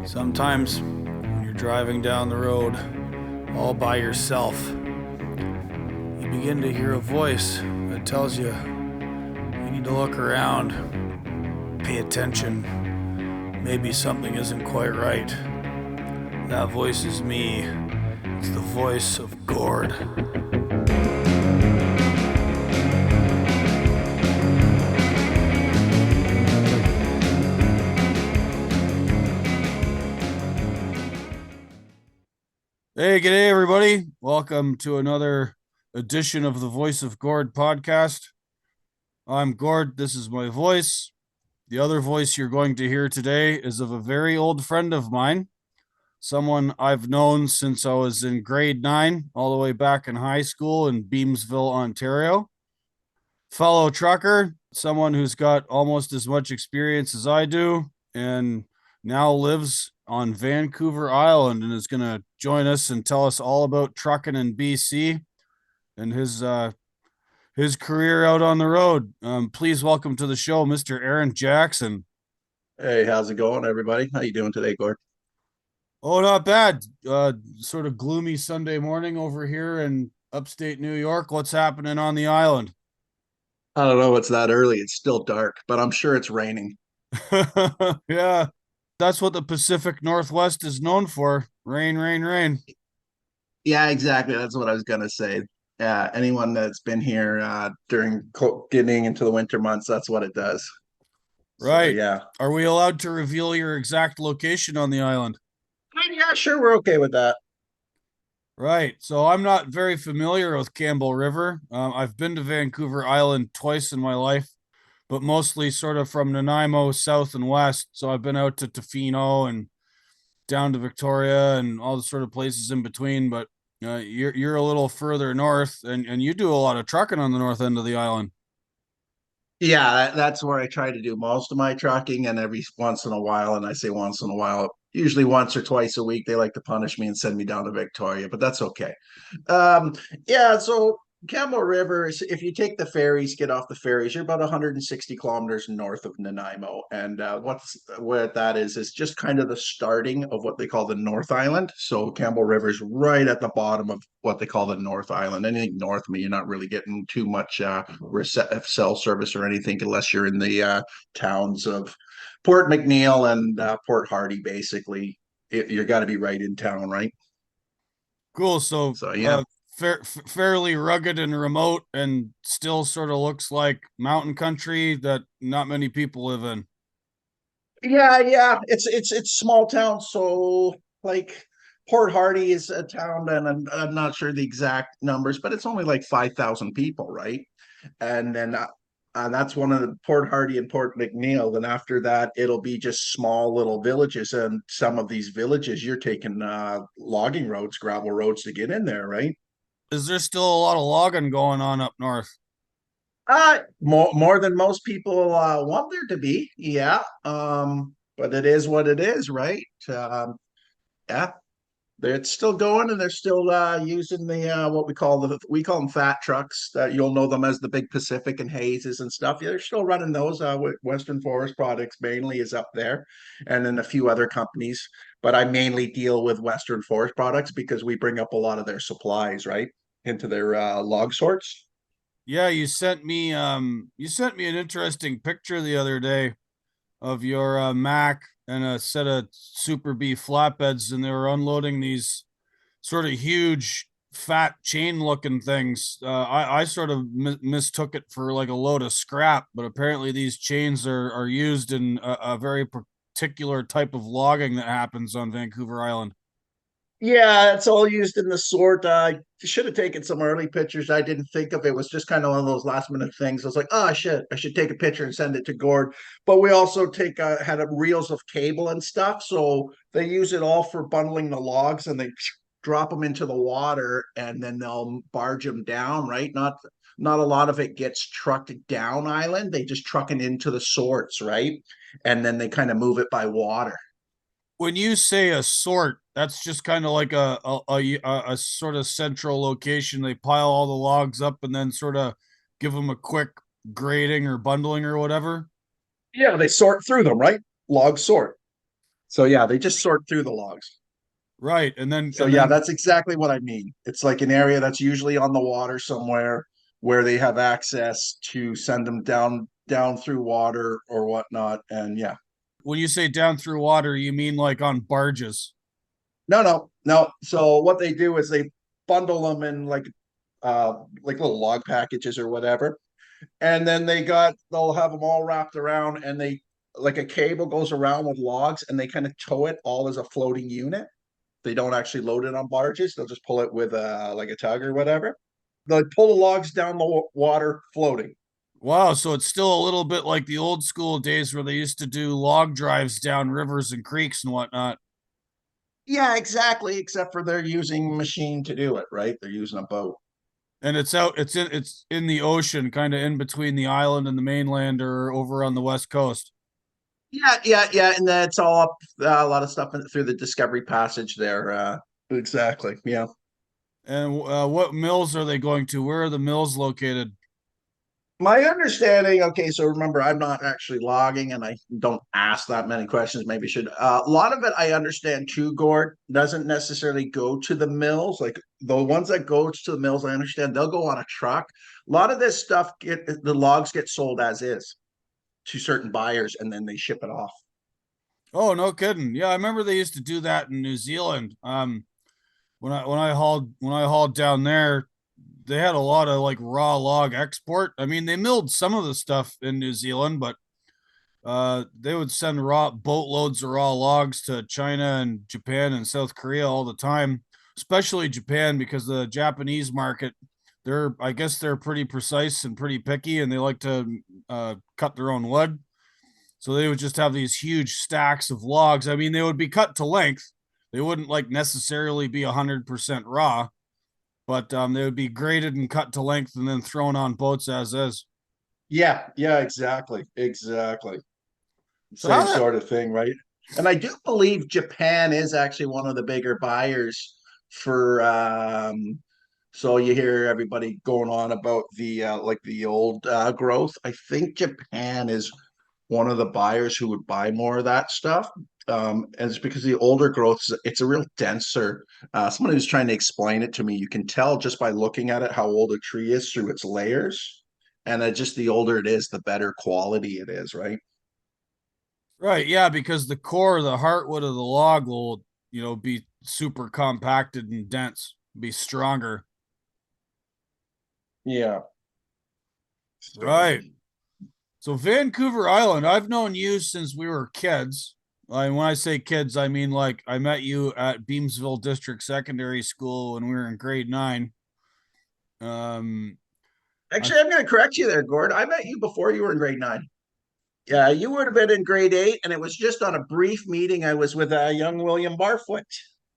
Sometimes when you're driving down the road all by yourself, you begin to hear a voice that tells you need to look around, pay attention. Maybe something isn't quite right. That voice is me. It's the voice of Gord. Hey, g'day everybody. Welcome to another edition of the Voice of Gord podcast. I'm Gord. This is my voice. The other voice you're going to hear today is of a very old friend of mine, someone I've known since I was in grade 9, all the way back in high school in Beamsville, Ontario. Fellow trucker, someone who's got almost as much experience as I do, and now lives on Vancouver Island and is going to join us and tell us all about trucking in BC and his career out on the road. Please welcome to the show, Mr. Aaren Jackson. Hey, how's it going, everybody? How you doing today, Gord? Oh, not bad. Sort of gloomy Sunday morning over here in upstate New York. What's happening on the island? I don't know. It's that early. It's still dark, but I'm sure it's raining. Yeah, that's what the Pacific Northwest is known for. Rain, rain, rain. Yeah, exactly. That's what I was gonna say. Anyone that's been here during getting into the winter months, that's what it does. So Right. yeah, Are we allowed to reveal your exact location on the island? yeah, sure, we're okay with that. Right. So I'm not very familiar with Campbell River. I've been to Vancouver Island twice in my life, but mostly sort of from Nanaimo south and west. So I've been out to Tofino and down to Victoria and all the sort of places in between. But you're a little further north, and you do a lot of trucking on the north end of the island. Yeah, that's where I try to do most of my trucking, and every once in a while, and I say once in a while, usually once or twice a week, they like to punish me and send me down to Victoria, but that's okay. Um, yeah, so Campbell River is, if you take the ferries, get off the ferries, you're about 160 kilometers north of Nanaimo. And what that is just kind of the starting of what they call the North Island. So Campbell River is right at the bottom of what they call the North Island. Anything north of me, you're not really getting too much cell service or anything unless you're in the towns of Port McNeill and Port Hardy, basically. You got to be right in town, right? Cool. So So yeah. fairly rugged and remote, and still sort of looks like mountain country that not many people live in. Yeah. It's small town, so like Port Hardy is a town, and I'm not sure the exact numbers, but it's only like 5,000 people, right? And then that's one of the Port Hardy and Port McNeill. Then after that, it'll be just small little villages, and some of these villages you're taking logging roads, gravel roads to get in there, right? Is there still a lot of logging going on up north? More than most people want there to be, yeah. But it is what it is, right? Yeah, it's still going, and they're still using the what we call them fat trucks. That you'll know them as the big Pacific and Hazes and stuff. Yeah, they're still running those. With Western Forest Products mainly is up there, and then a few other companies. But I mainly deal with Western Forest Products because we bring up a lot of their supplies, right, into their log sorts. Yeah, you sent me an interesting picture the other day of your Mac and a set of Super B flatbeds, and they were unloading these sort of huge fat chain looking things. I sort of mistook it for like a load of scrap, but apparently these chains are used in a very particular type of logging that happens on Vancouver Island. Yeah, it's all used in the sort. I should have taken some early pictures. I didn't think of it. It was just kind of one of those last minute things. I was like, oh, I should take a picture and send it to Gord. But we also take had reels of cable and stuff, so they use it all for bundling the logs, and they drop them into the water, and then they'll barge them down. Right? Not a lot of it gets trucked down island. They just truck it into the sorts, right? And then they kind of move it by water. When you say a sort, that's just kind of like a sort of central location. They pile all the logs up and then sort of give them a quick grading or bundling or whatever. Yeah, they sort through them, right? Log sort. So yeah, they just sort through the logs. Right. And then So and yeah, then that's exactly what I mean. It's like an area that's usually on the water somewhere where they have access to send them down through water or whatnot. And yeah, when you say down through water, you mean like on barges. no. So what they do is they bundle them in like little log packages or whatever, and then they'll have them all wrapped around, and they like a cable goes around with logs, and they kind of tow it all as a floating unit. They don't actually load it on barges. They'll just pull it with like a tug or whatever. They'll pull the logs down the water floating. Wow, so it's still a little bit like the old school days where they used to do log drives down rivers and creeks and whatnot. Yeah, exactly. Except for they're using machine to do it, right? They're using a boat. And it's in the ocean, kind of in between the island and the mainland or over on the west coast. Yeah. And then it's all up a lot of stuff through the Discovery Passage there. Exactly. Yeah. And what mills are they going to? Where are the mills located? My understanding, okay, so remember, I'm not actually logging and I don't ask that many questions. Maybe I should. A lot of it I understand too, Gord, doesn't necessarily go to the mills. Like the ones that go to the mills, I understand they'll go on a truck. A lot of this stuff the logs get sold as is to certain buyers and then they ship it off. Oh, no kidding. Yeah, I remember they used to do that in New Zealand. When I hauled down there, they had a lot of like raw log export. I mean, they milled some of the stuff in New Zealand, but they would send raw boatloads of raw logs to China and Japan and South Korea all the time, especially Japan because the Japanese market, I guess they're pretty precise and pretty picky, and they like to cut their own wood. So they would just have these huge stacks of logs. I mean, they would be cut to length. They wouldn't like necessarily be 100% raw, but they would be graded and cut to length and then thrown on boats as is. Yeah, exactly. So how Same that sort of thing, right? And I do believe Japan is actually one of the bigger buyers for so you hear everybody going on about the like the old growth. I think Japan is one of the buyers who would buy more of that stuff. And it's because the older growth, it's a real denser. Someone who's trying to explain it to me, you can tell just by looking at it how old a tree is through its layers. And just the older it is, the better quality it is, right? Right, yeah, because the core, the heartwood of the log will, be super compacted and dense, be stronger. Yeah. Right. So Vancouver Island, I've known you since we were kids. And when I say kids, I mean like I met you at Beamsville District Secondary School when we were in grade 9. Um, I Actually, I'm going to correct you there, Gord. I met you before you were in grade nine. Yeah, you would have been in grade eight, and it was just on a brief meeting. I was with young William Barfoot,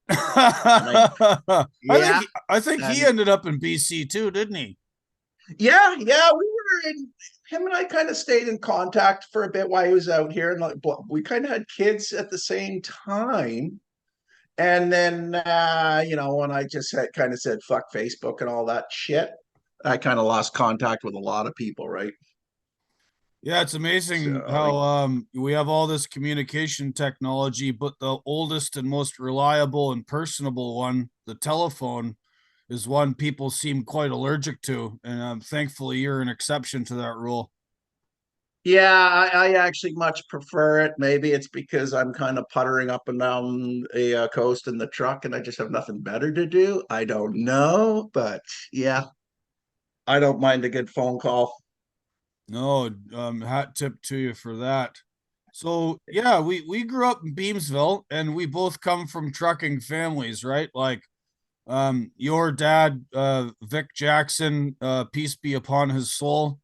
and I yeah, think I think he and ended up in BC too, didn't he? yeah, we were in. Him and I kind of stayed in contact for a bit while he was out here, and like, we kind of had kids at the same time. And then, when I just had kind of said fuck Facebook and all that shit, I kind of lost contact with a lot of people, right? Yeah, it's amazing So how we have all this communication technology, but the oldest and most reliable and personable one, the telephone, is one people seem quite allergic to. And thankfully, you're an exception to that rule. yeah, I actually much prefer it. Maybe it's because I'm kind of puttering up and down a coast in the truck and I just have nothing better to do. I don't know, but yeah, I don't mind a good phone call. No, hat tip to you for that. So yeah, we grew up in Beamsville, and we both come from trucking families, right? Like your dad, Vic Jackson, peace be upon his soul,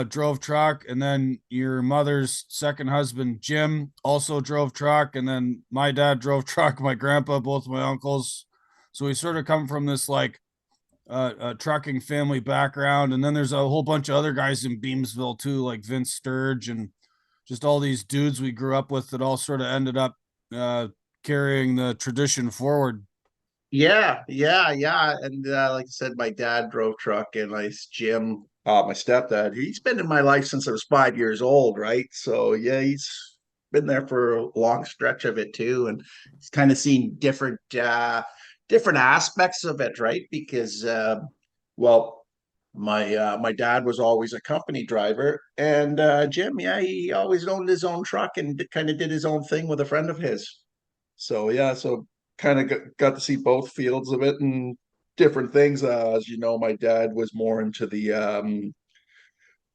drove truck, and then your mother's second husband, Jim, also drove truck, and then my dad drove truck, my grandpa, both my uncles. So we sort of come from this like trucking family background, and then there's a whole bunch of other guys in Beamsville too, like Vince Sturge and just all these dudes we grew up with that all sort of ended up uh, carrying the tradition forward. Yeah. And like I said, my dad drove truck and my Jim, my stepdad, he's been in my life since I was 5 years old, right? So yeah, he's been there for a long stretch of it too, and it's kind of seen different aspects of it, right? Because well, my dad was always a company driver, and Jim, yeah, he always owned his own truck and kind of did his own thing with a friend of his. So yeah, so kind of got to see both fields of it and different things. As you know, my dad was more into the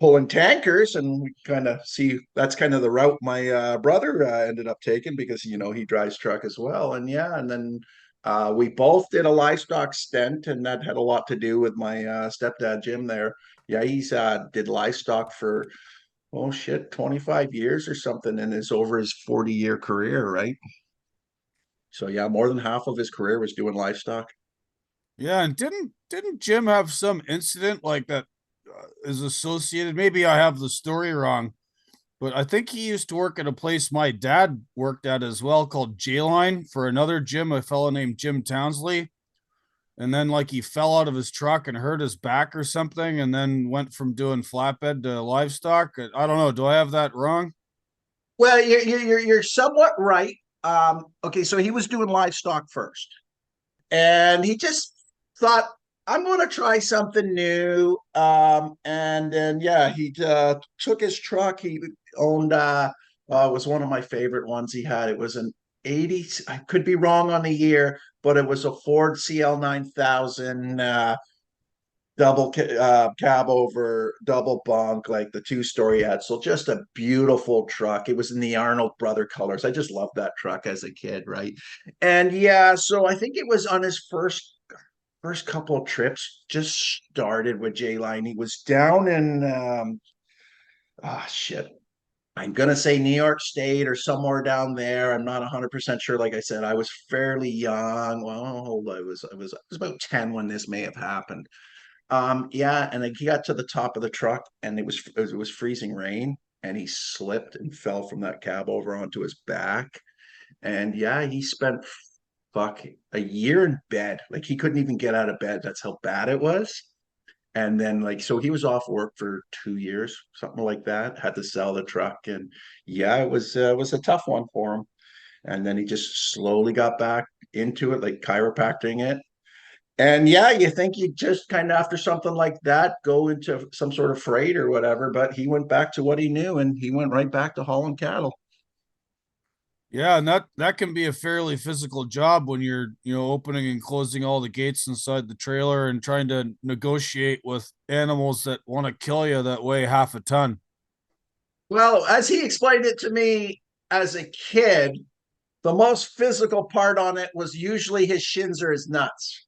pulling tankers, and we kind of see that's kind of the route my brother ended up taking because he drives truck as well. And yeah, and then we both did a livestock stint, and that had a lot to do with my stepdad Jim there. Yeah, he's did livestock for, oh shit, 25 years or something, and is over his 40-year career, right? So yeah, more than half of his career was doing livestock. Yeah, and didn't Jim have some incident like that is associated? Maybe I have the story wrong, but I think he used to work at a place my dad worked at as well called J Line for another Jim, a fellow named Jim Townsley. And then like he fell out of his truck and hurt his back or something, and then went from doing flatbed to livestock. I don't know. Do I have that wrong? Well, you're somewhat right. Okay, so he was doing livestock first, and he just thought, I'm going to try something new. And then yeah, he took his truck. He owned it was one of my favorite ones he had. It was an 80. I could be wrong on the year, but it was a Ford CL 9000. Double cab over, double bunk, like the two-story axle, just a beautiful truck. It was in the Arnold brother colors. I just loved that truck as a kid, right? And yeah, so I think it was on his first couple of trips, just started with J Line. He was down in shit. I'm gonna say New York State or somewhere down there. I'm not 100% sure. Like I said, I was fairly young. Well, hold on. I was about 10 when this may have happened. Yeah, and then he got to the top of the truck, and it was freezing rain, and he slipped and fell from that cab over onto his back. And yeah, he spent a year in bed. Like he couldn't even get out of bed. That's how bad it was. And then like so he was off work for 2 years, something like that. Had to sell the truck, and yeah, it was a tough one for him. And then he just slowly got back into it, like chiropracting it, and yeah, you think you just kind of after something like that go into some sort of freight or whatever, but he went back to what he knew and he went right back to hauling cattle. Yeah, and that can be a fairly physical job when you're, opening and closing all the gates inside the trailer and trying to negotiate with animals that want to kill you that weigh half a ton. Well, as he explained it to me as a kid, the most physical part on it was usually his shins or his nuts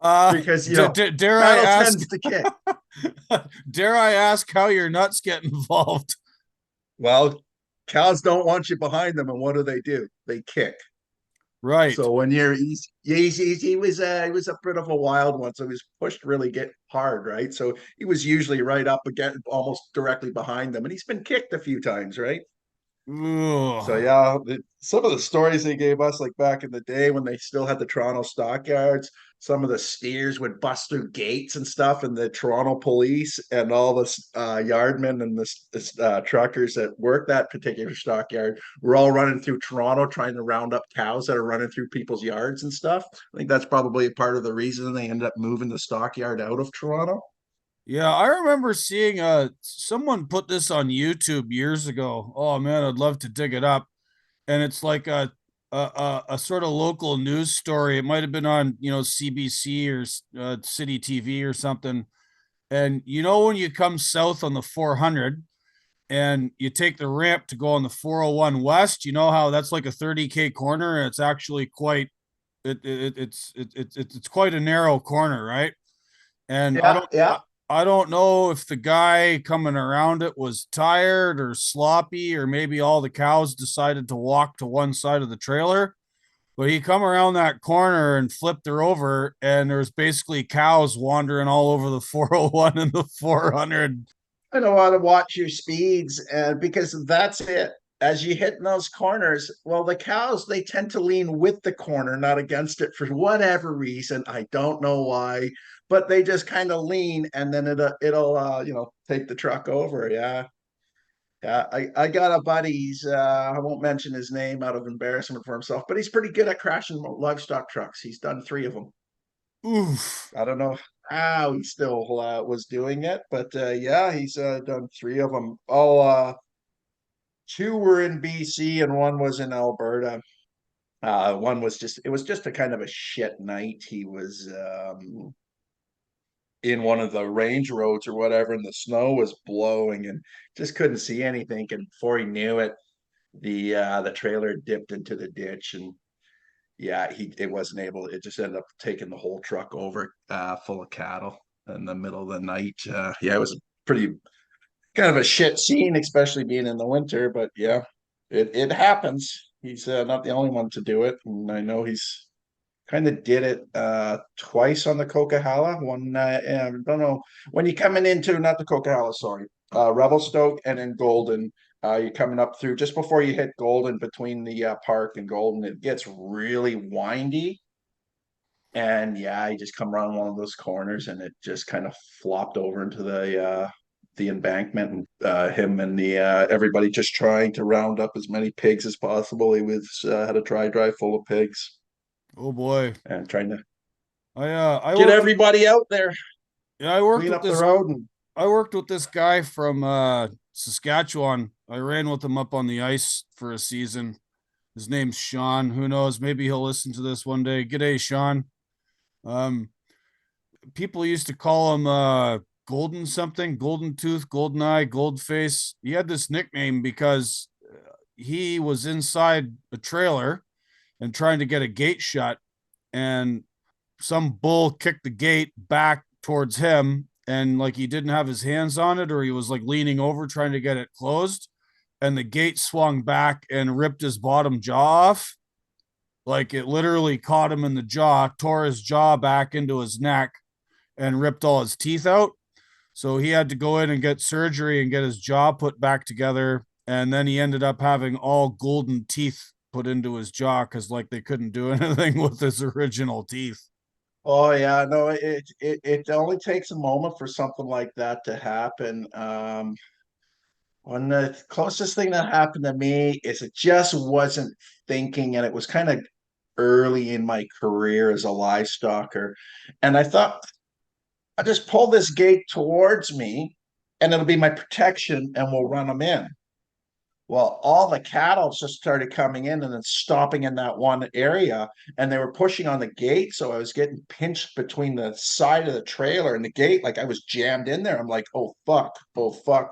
uh, because, dare I cattle ask? tends to kick. Dare I ask how your nuts get involved? Well, cows don't want you behind them. And what do? They kick. Right. So when he was a bit of a wild one, so he was pushed really get hard, right? So he was usually right up again, almost directly behind them, and he's been kicked a few times, right? So Ugh. yeah, some of the stories they gave us, like back in the day when they still had the Toronto stockyards, some of the steers would bust through gates and stuff, and the Toronto police and all the yardmen and the truckers that worked that particular stockyard were all running through Toronto trying to round up cows that are running through people's yards and stuff. I think that's probably a part of the reason they ended up moving the stockyard out of Toronto. Yeah, I remember seeing someone put this on YouTube years ago. Oh man, I'd love to dig it up. And it's like a sort of local news story. It might have been on, CBC or City TV or something. And when you come south on the 400 and you take the ramp to go on the 401 west, you know how that's like a 30K corner, and it's actually quite it's quite a narrow corner, right? And I Yeah, don't yeah. I don't know if the guy coming around it was tired or sloppy, or maybe all the cows decided to walk to one side of the trailer. But he come around that corner and flipped her over, and there's basically cows wandering all over the 401 and the 400. I don't want to watch your speeds, and because that's it. As you hit in those corners, well, the cows they tend to lean with the corner, not against it for whatever reason. I don't know why, but they just kind of lean, and then it'll take the truck over. Yeah, Yeah, I got a buddy. He's I won't mention his name out of embarrassment for himself, but he's pretty good at crashing livestock trucks. He's done three of them. Oof. I don't know how he still was doing it, but yeah, he's done three of them. Oh, two were in BC and one was in Alberta. One was just it was just a kind of a shit night. He was in one of the range roads or whatever, and the snow was blowing and just couldn't see anything. And before he knew it, the trailer dipped into the ditch, and yeah, he it wasn't able. It just ended up taking the whole truck over, full of cattle in the middle of the night. Yeah, it was a pretty kind of a shit scene, especially being in the winter. But yeah, it happens. He's not the only one to do it, and I know he's kind of did it twice on the Coquihalla. One, I don't know when you're coming into not the Coquihalla, sorry, Revelstoke and then Golden. You're coming up through just before you hit Golden between the park and Golden. It gets really windy, and yeah, I just come around one of those corners, and it just kind of flopped over into the embankment, and him and the everybody just trying to round up as many pigs as possible. He was had a dry drive full of pigs Oh boy. and trying to I get worked with, everybody out there, yeah, I worked clean with up the this road, and I worked with this guy from Saskatchewan. I ran with him up on the ice for a season. His name's Sean. Who knows? Maybe he'll listen to this one day. G'day, Sean. Um, People used to call him Golden something, Golden Tooth, Golden Eye, Gold Face. He had this nickname because he was inside a trailer and trying to get a gate shut, and some bull kicked the gate back towards him, and like he didn't have his hands on it, or he was like leaning over trying to get it closed, and the gate swung back and ripped his bottom jaw off. Like it literally caught him in the jaw, tore his jaw back into his neck, and ripped all his teeth out. So he had to go in and get surgery and get his jaw put back together. And then he ended up having all golden teeth put into his jaw because like they couldn't do anything with his original teeth. oh yeah, no, it only takes a moment for something like that to happen. One the closest thing that happened to me is it just wasn't thinking, and it was kind of early in my career as a livestocker, and I thought I just pull this gate towards me, and it'll be my protection, and we'll run them in. Well, all the cattle just started coming in and then stopping in that one area, and they were pushing on the gate. So I was getting pinched between the side of the trailer and the gate, like I was jammed in there. I'm like, oh fuck,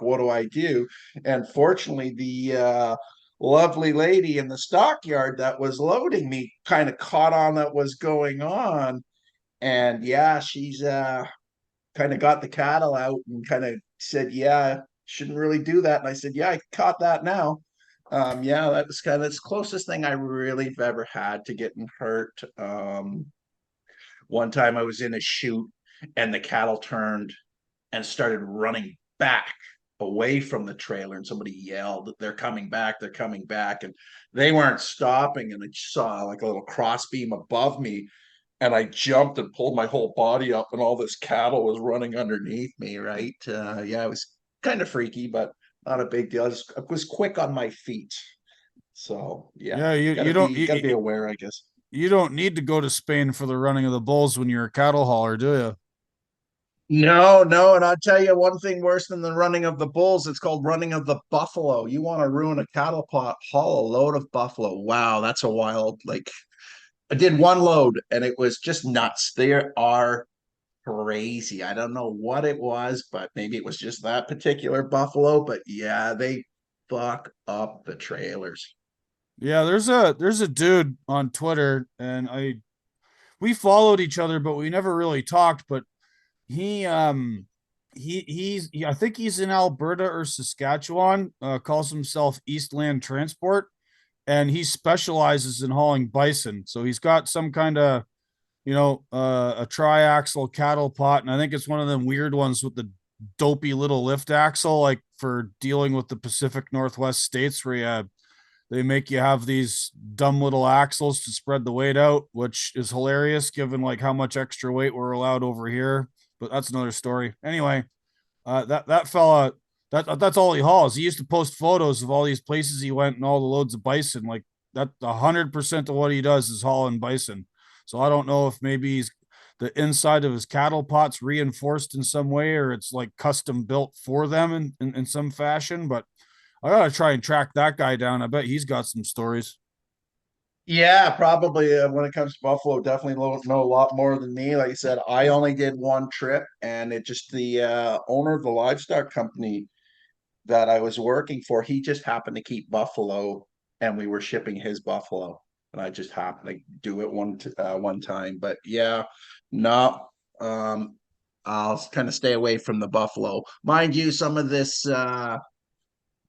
what do I do? And fortunately, the lovely lady in the stockyard that was loading me kind of caught on that was going on, and yeah, she's kind of got the cattle out and kind of said, yeah, shouldn't really do that. And I said, yeah, I caught that now. Yeah, that was kind of the closest thing I really have ever had to getting hurt. One time I was in a chute and the cattle turned and started running back away from the trailer, and somebody yelled, they're coming back, they're coming back. And they weren't stopping. And I saw like a little crossbeam above me, and I jumped and pulled my whole body up, and all this cattle was running underneath me. Right? Yeah, it was kind of freaky, but not a big deal. I was quick on my feet, so yeah, Yeah, gotta be aware, I guess. you don't need to go to Spain for the running of the bulls when you're a cattle hauler, do you? No, no, and I'll tell you one thing worse than the running of the bulls. It's called running of the buffalo. You want to ruin a cattle pot, haul a load of buffalo. Wow, that's a wild. Like I did one load, and it was just nuts. They are crazy. I don't know what it was, but maybe it was just that particular buffalo. But yeah, they fuck up the trailers. Yeah, there's a dude on Twitter, and I we followed each other, but we never really talked. But he I think he's in Alberta or Saskatchewan. Calls himself Eastland Transport, and he specializes in hauling bison. So he's got some kind of a triaxle cattle pot, and I think it's one of them weird ones with the dopey little lift axle, like for dealing with the Pacific Northwest states, where they make you have these dumb little axles to spread the weight out, which is hilarious given like how much extra weight we're allowed over here. But that's another story. Anyway, that fella That's all he hauls. He used to post photos of all these places he went and all the loads of bison. Like that, 100% of what he does is hauling bison. So I don't know if maybe he's the inside of his cattle pot's reinforced in some way, or it's like custom built for them in some fashion. But I gotta try and track that guy down. I bet he's got some stories. Yeah, probably when it comes to Buffalo, definitely know a lot more than me. Like I said, I only did one trip, and it just the owner of the livestock company that I was working for, he just happened to keep buffalo, and we were shipping his buffalo, and I just happened to do it one time. But yeah, no, I'll kind of stay away from the buffalo. Mind you, some of this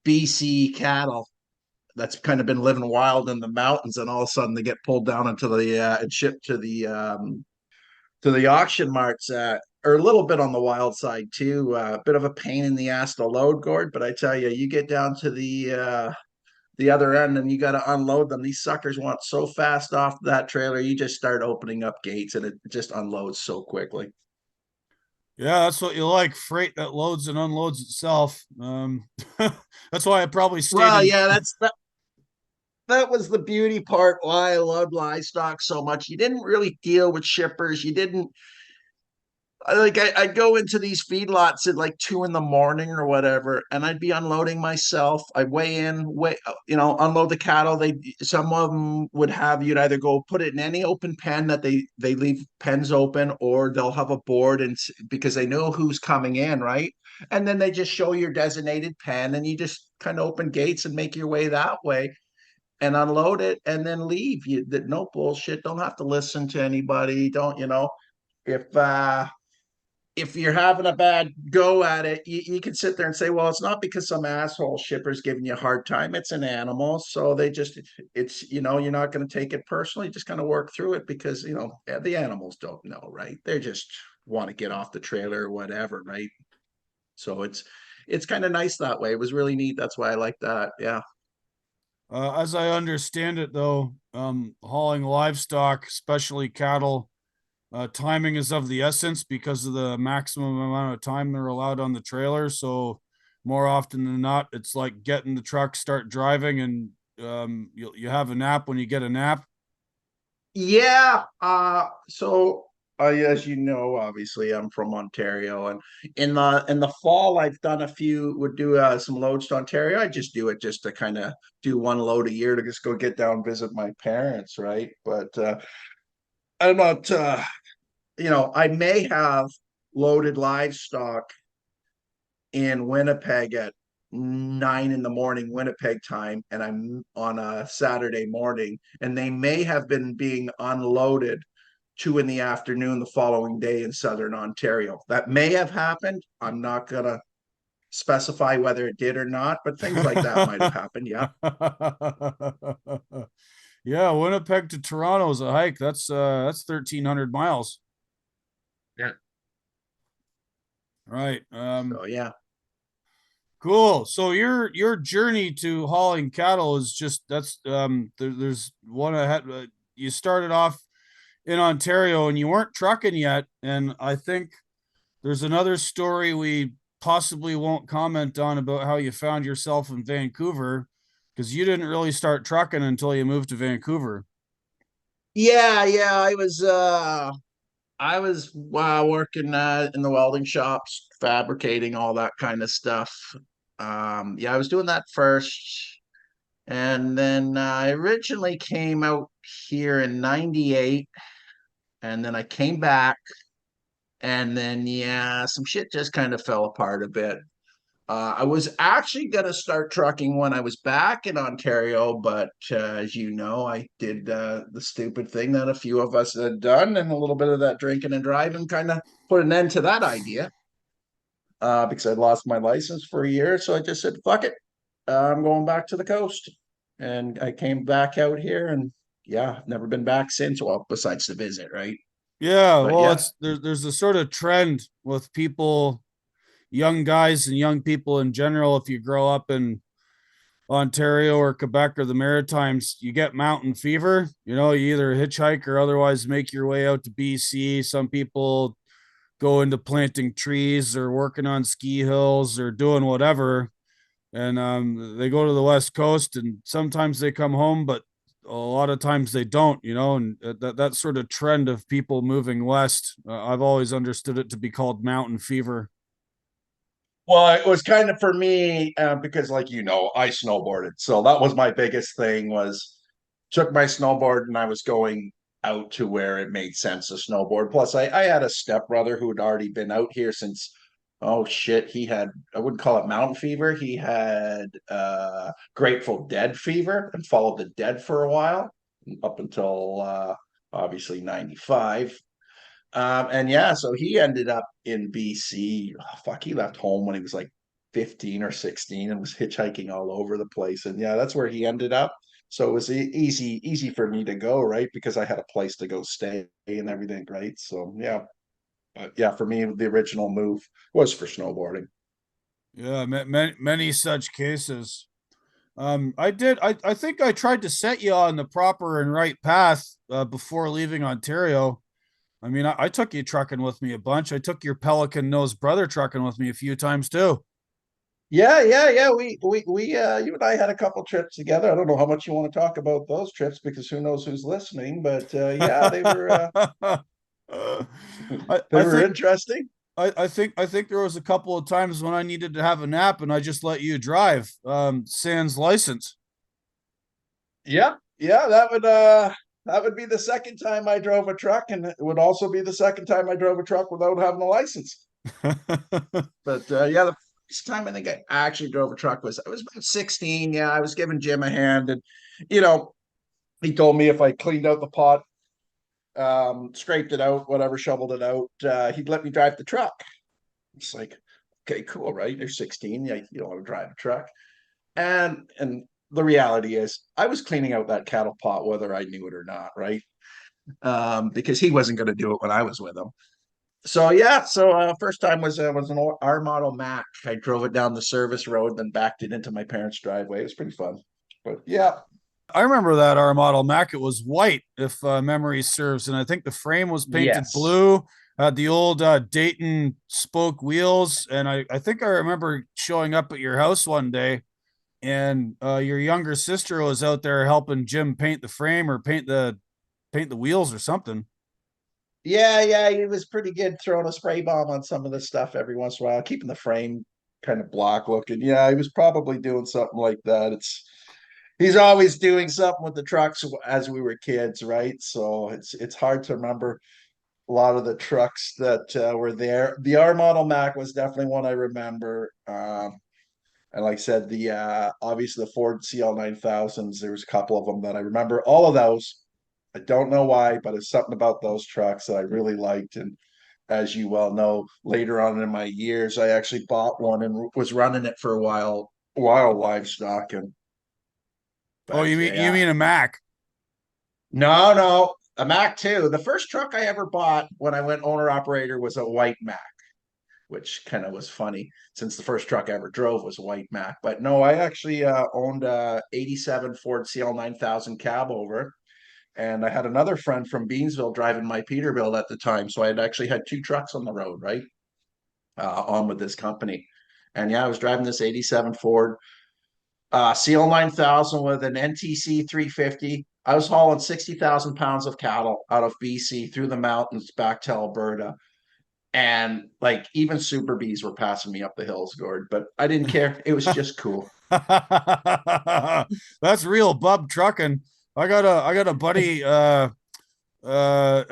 BC cattle that's kind of been living wild in the mountains, and all of a sudden they get pulled down into the and shipped to the auction marts, are a little bit on the wild side too. A bit of a pain in the ass to load, Gord. But I tell you, you get down to the other end and you got to unload them. These suckers want so fast off that trailer. You just start opening up gates and it just unloads so quickly. Yeah, that's what you like. Freight that loads and unloads itself. That's why I probably stayed Well, in. yeah, that was the beauty part why I loved livestock so much. You didn't really deal with shippers. You didn't I'd go into these feedlots at like 2 in the morning or whatever, and I'd be unloading myself. I'd unload the cattle. Some of them would have you'd either go put it in any open pen that they leave pens open, or they'll have a board and because they know who's coming in, right? And then they just show your designated pen, and you just kind of open gates and make your way that way and unload it and then leave. You no bullshit. Don't have to listen to anybody. Don't if if you're having a bad go at it, you can sit there and say, well, it's not because some asshole shipper's giving you a hard time. It's an animal. So you're not going to take it personally. Just kind of work through it because, the animals don't know, right? They just want to get off the trailer or whatever, right? So it's kind of nice that way. It was really neat. That's why I like that. Yeah. As I understand it, though, hauling livestock, especially cattle, timing is of the essence because of the maximum amount of time they're allowed on the trailer. So more often than not, it's like get in the truck, start driving, and you have a nap when you get a nap. Yeah. So as you know, obviously I'm from Ontario, and in the fall I've done would do some loads to Ontario. I just do it just to kind of do one load a year to just go get down visit my parents, right? But I'm not. I may have loaded livestock in Winnipeg at 9 in the morning Winnipeg time, and I'm on a Saturday morning, and they may have been being unloaded 2 in the afternoon the following day in Southern Ontario. That may have happened. I'm not gonna specify whether it did or not, but things like that might have happened. Yeah. Yeah, Winnipeg to Toronto is a hike. That's 1,300 miles. Yeah. Right. So yeah. Cool. So your journey to hauling cattle is just there's one ahead. You started off in Ontario and you weren't trucking yet, and I think there's another story we possibly won't comment on about how you found yourself in Vancouver because you didn't really start trucking until you moved to Vancouver. Yeah, yeah. I was working in the welding shops, fabricating all that kind of stuff. Yeah, I was doing that first. And then I originally came out here in 98, and then I came back, and then, yeah, some shit just kind of fell apart a bit. I was actually going to start trucking when I was back in Ontario, but as you know, I did the stupid thing that a few of us had done, and a little bit of that drinking and driving kind of put an end to that idea because I'd lost my license for a year. So I just said, fuck it, I'm going back to the coast. And I came back out here, and yeah, never been back since. Well, besides the visit, right? Yeah, But well, yeah. there's a sort of trend with people, young guys and young people in general. If you grow up in Ontario or Quebec or the Maritimes, you get mountain fever. You either hitchhike or otherwise make your way out to BC. Some people go into planting trees or working on ski hills or doing whatever. And they go to the West Coast, and sometimes they come home, but a lot of times they don't, and that sort of trend of people moving west, I've always understood it to be called mountain fever. Well, it was kind of for me because, like I snowboarded, so that was my biggest thing. Was took my snowboard and I was going out to where it made sense to snowboard. Plus, I had a stepbrother who had already been out here since. Oh shit, he had, I wouldn't call it mountain fever. He had Grateful Dead fever and followed the Dead for a while up until obviously 95. And yeah, so he ended up in BC. Oh, fuck, he left home when he was like 15 or 16 and was hitchhiking all over the place. And yeah, that's where he ended up. So it was easy for me to go, right? Because I had a place to go stay and everything, right? So yeah. But yeah, for me, the original move was for snowboarding. Yeah, many such cases. I think I tried to set you on the proper and right path before leaving Ontario. I mean, I took you trucking with me a bunch. I took your Pelican Nose brother trucking with me a few times too. Yeah. We you and I had a couple trips together. I don't know how much you want to talk about those trips because who knows who's listening, but yeah, they I were think interesting. I think there was a couple of times when I needed to have a nap and I just let you drive. Sans license. Yeah, that would be the second time I drove a truck, and it would also be the second time I drove a truck without having a license. But yeah, the first time I think I actually drove a truck was I was about 16. Yeah, I was giving Jim a hand, and you know, he told me if I cleaned out the pot, scraped it out, whatever, shoveled it out, he'd let me drive the truck. It's like, okay, cool, right? You're 16, yeah, you don't want to drive a truck. And the reality is I was cleaning out that cattle pot whether I knew it or not, right? Because he wasn't going to do it when I was with him. So yeah, so first time was an R model Mac. I drove it down the service road, then backed it into my parents' driveway. It was pretty fun. But yeah, I remember that our model Mac. It was white, if memory serves, and I think the frame was painted yes. blue. Had the old Dayton spoke wheels, and I think I remember showing up at your house one day, and your younger sister was out there helping Jim paint the frame or paint the wheels or something. Yeah, he was pretty good throwing a spray bomb on some of the stuff every once in a while, keeping the frame kind of block looking. Yeah, he was probably doing something like that. He's always doing something with the trucks as we were kids, right? So it's hard to remember a lot of the trucks that were there. The R model Mac was definitely one I remember. And like I said, the obviously the Ford CL 9000s. There was a couple of them that I remember. All of those, I don't know why, but it's something about those trucks that I really liked. And as you well know, later on in my years, I actually bought one and was running it for a while livestock. And Oh, but you yeah, mean a Mac? no, a Mac too. The first truck I ever bought when I went owner operator was a white Mac, which kind of was funny since the first truck I ever drove was a white Mac. But no, I actually owned a '87 Ford CL 9000 cab over, and I had another friend from Beansville driving my Peterbilt at the time, so I had actually had two trucks on the road, right, on with this company. And yeah, I was driving this '87 Ford CL 9000 with an NTC 350. I was hauling 60,000 pounds of cattle out of BC through the mountains back to Alberta. And like even super bees were passing me up the hills, Gord, but I didn't care. It was just cool. That's real bub trucking. I got a buddy, a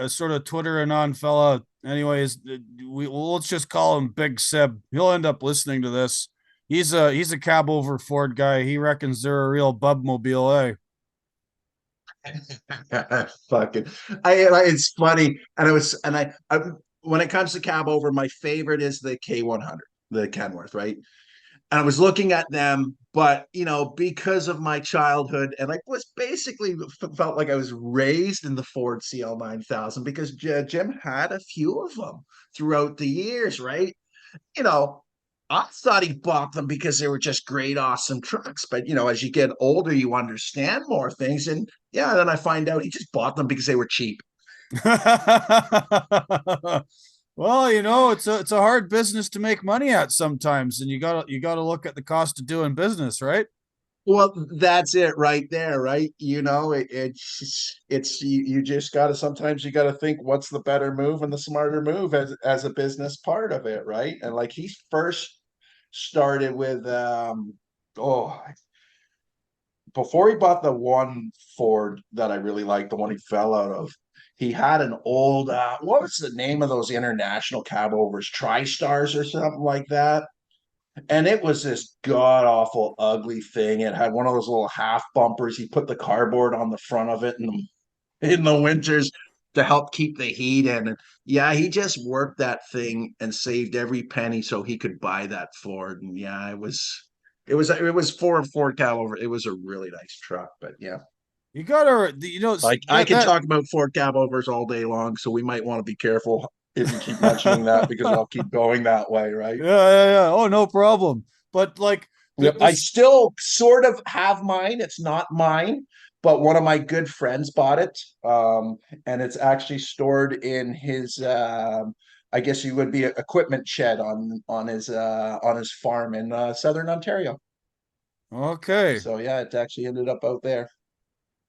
sort of Twitter and on fella. Anyways, let's just call him Big Sib. He'll end up listening to this. He's a cab over Ford guy. He reckons they're a real bub mobile, eh? Fucking, it's funny, and I when it comes to cab over, my favorite is the K100, the Kenworth, right? And I was looking at them, but because of my childhood, and I was basically felt like I was raised in the Ford CL 9000 because Jim had a few of them throughout the years, right? You know, I thought he bought them because they were just great, awesome trucks. But as you get older, you understand more things, and yeah, then I find out he just bought them because they were cheap. Well, it's a hard business to make money at sometimes, and you gotta look at the cost of doing business, right? Well, that's it right there, right? It's you just got to sometimes you got to think what's the better move and the smarter move as a business part of it, right? And like he first started with oh, before he bought the one Ford that I really liked, the one he fell out of, he had an old what was the name of those international cab overs, TriStars or something like that, and it was this god awful ugly thing. It had one of those little half bumpers. He put the cardboard on the front of it in the winters to help keep the heat in. And yeah, he just worked that thing and saved every penny so he could buy that Ford. And yeah, it was Ford Cavalry. It was a really nice truck, but yeah. You gotta, Like I that could that talk about Ford Cavalvers all day long, so we might want to be careful if you keep mentioning that because I'll keep going that way, right? Yeah, yeah, yeah. Oh, no problem. But like Yep. I this, still sort of have mine. It's not mine, but one of my good friends bought it. And it's actually stored in his I guess you would be an equipment shed on his farm in southern Ontario. okay, So yeah, it actually ended up out there.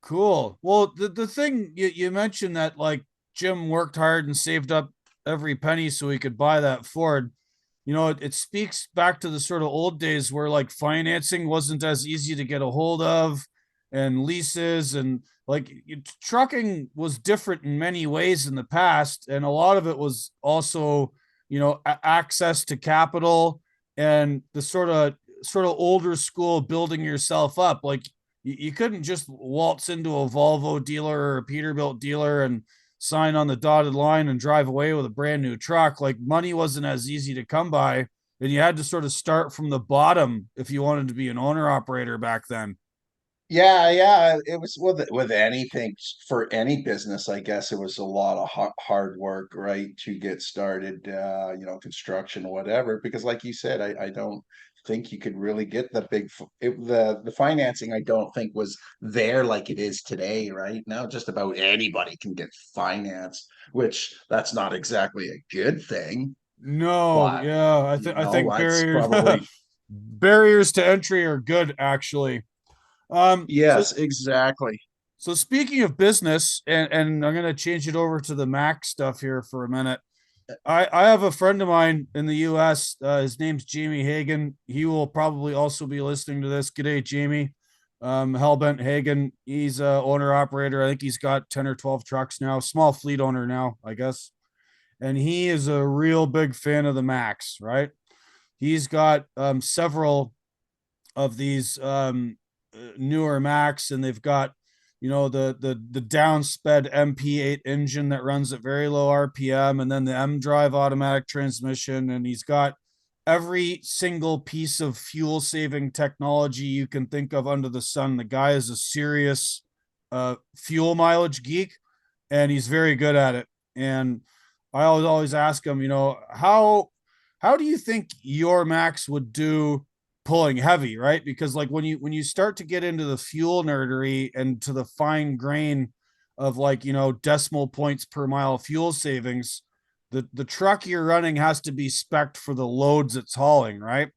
cool. Well, the thing you mentioned that like Jim worked hard and saved up every penny so he could buy that Ford. It speaks back to the sort of old days where like financing wasn't as easy to get a hold of, and leases, and like trucking was different in many ways in the past, and a lot of it was also access to capital and the sort of older school building yourself up. Like you couldn't just waltz into a Volvo dealer or a Peterbilt dealer and sign on the dotted line and drive away with a brand new truck. Like money wasn't as easy to come by, and you had to sort of start from the bottom if you wanted to be an owner operator back then. Yeah, yeah, it was with anything for any business, I guess it was a lot of hard work, right, to get started, construction, whatever, because like you said, I don't think you could really get the financing I don't think was there like it is today, right? Now just about anybody can get finance, which that's not exactly a good thing, No, but yeah, I think that's barriers probably barriers to entry are good actually. Um, so yes, exactly. so speaking of business, and I'm gonna change it over to the Mac stuff here for a minute. I have a friend of mine in the U.S. His name's Jamie Hagan. He will probably also be listening to this. G'day, Jamie. Hellbent Hagan. He's a owner operator. I think he's got 10 or 12 trucks now. Small fleet owner now, I guess. And he is a real big fan of the Max. Right. He's got several of these newer Macs, and they've got the downsped MP8 engine that runs at very low RPM, and then the M drive automatic transmission, and he's got every single piece of fuel saving technology you can think of under the sun. The guy is a serious fuel mileage geek, and he's very good at it. And I always ask him, how do you think your Max would do pulling heavy, right? Because like when you start to get into the fuel nerdery and to the fine grain of like decimal points per mile fuel savings, the truck you're running has to be spec'd for the loads it's hauling, right?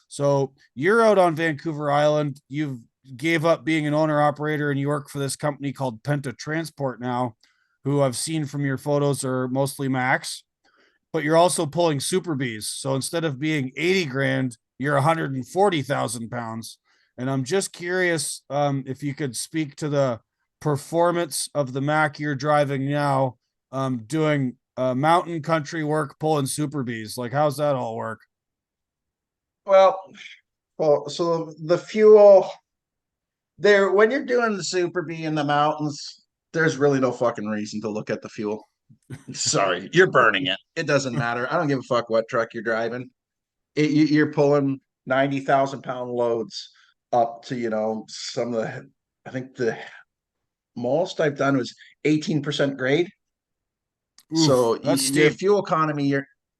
So you're out on Vancouver Island. You've gave up being an owner operator and you work for this company called Penta Transport now, who I've seen from your photos are mostly Max, but you're also pulling Super Bs. So instead of being 80 grand, you're 140,000 pounds. And I'm just curious if you could speak to the performance of the Mac you're driving now, doing mountain country work, pulling Super Bs. Like, how's that all work? Well, so the fuel there when you're doing the Super B in the mountains, there's really no fucking reason to look at the fuel. Sorry, you're burning it. It doesn't matter. I don't give a fuck what truck you're driving. You're pulling 90,000 pound loads up to some of the. I think the most I've done was 18% grade. Oof, So that's your steep. fuel economy,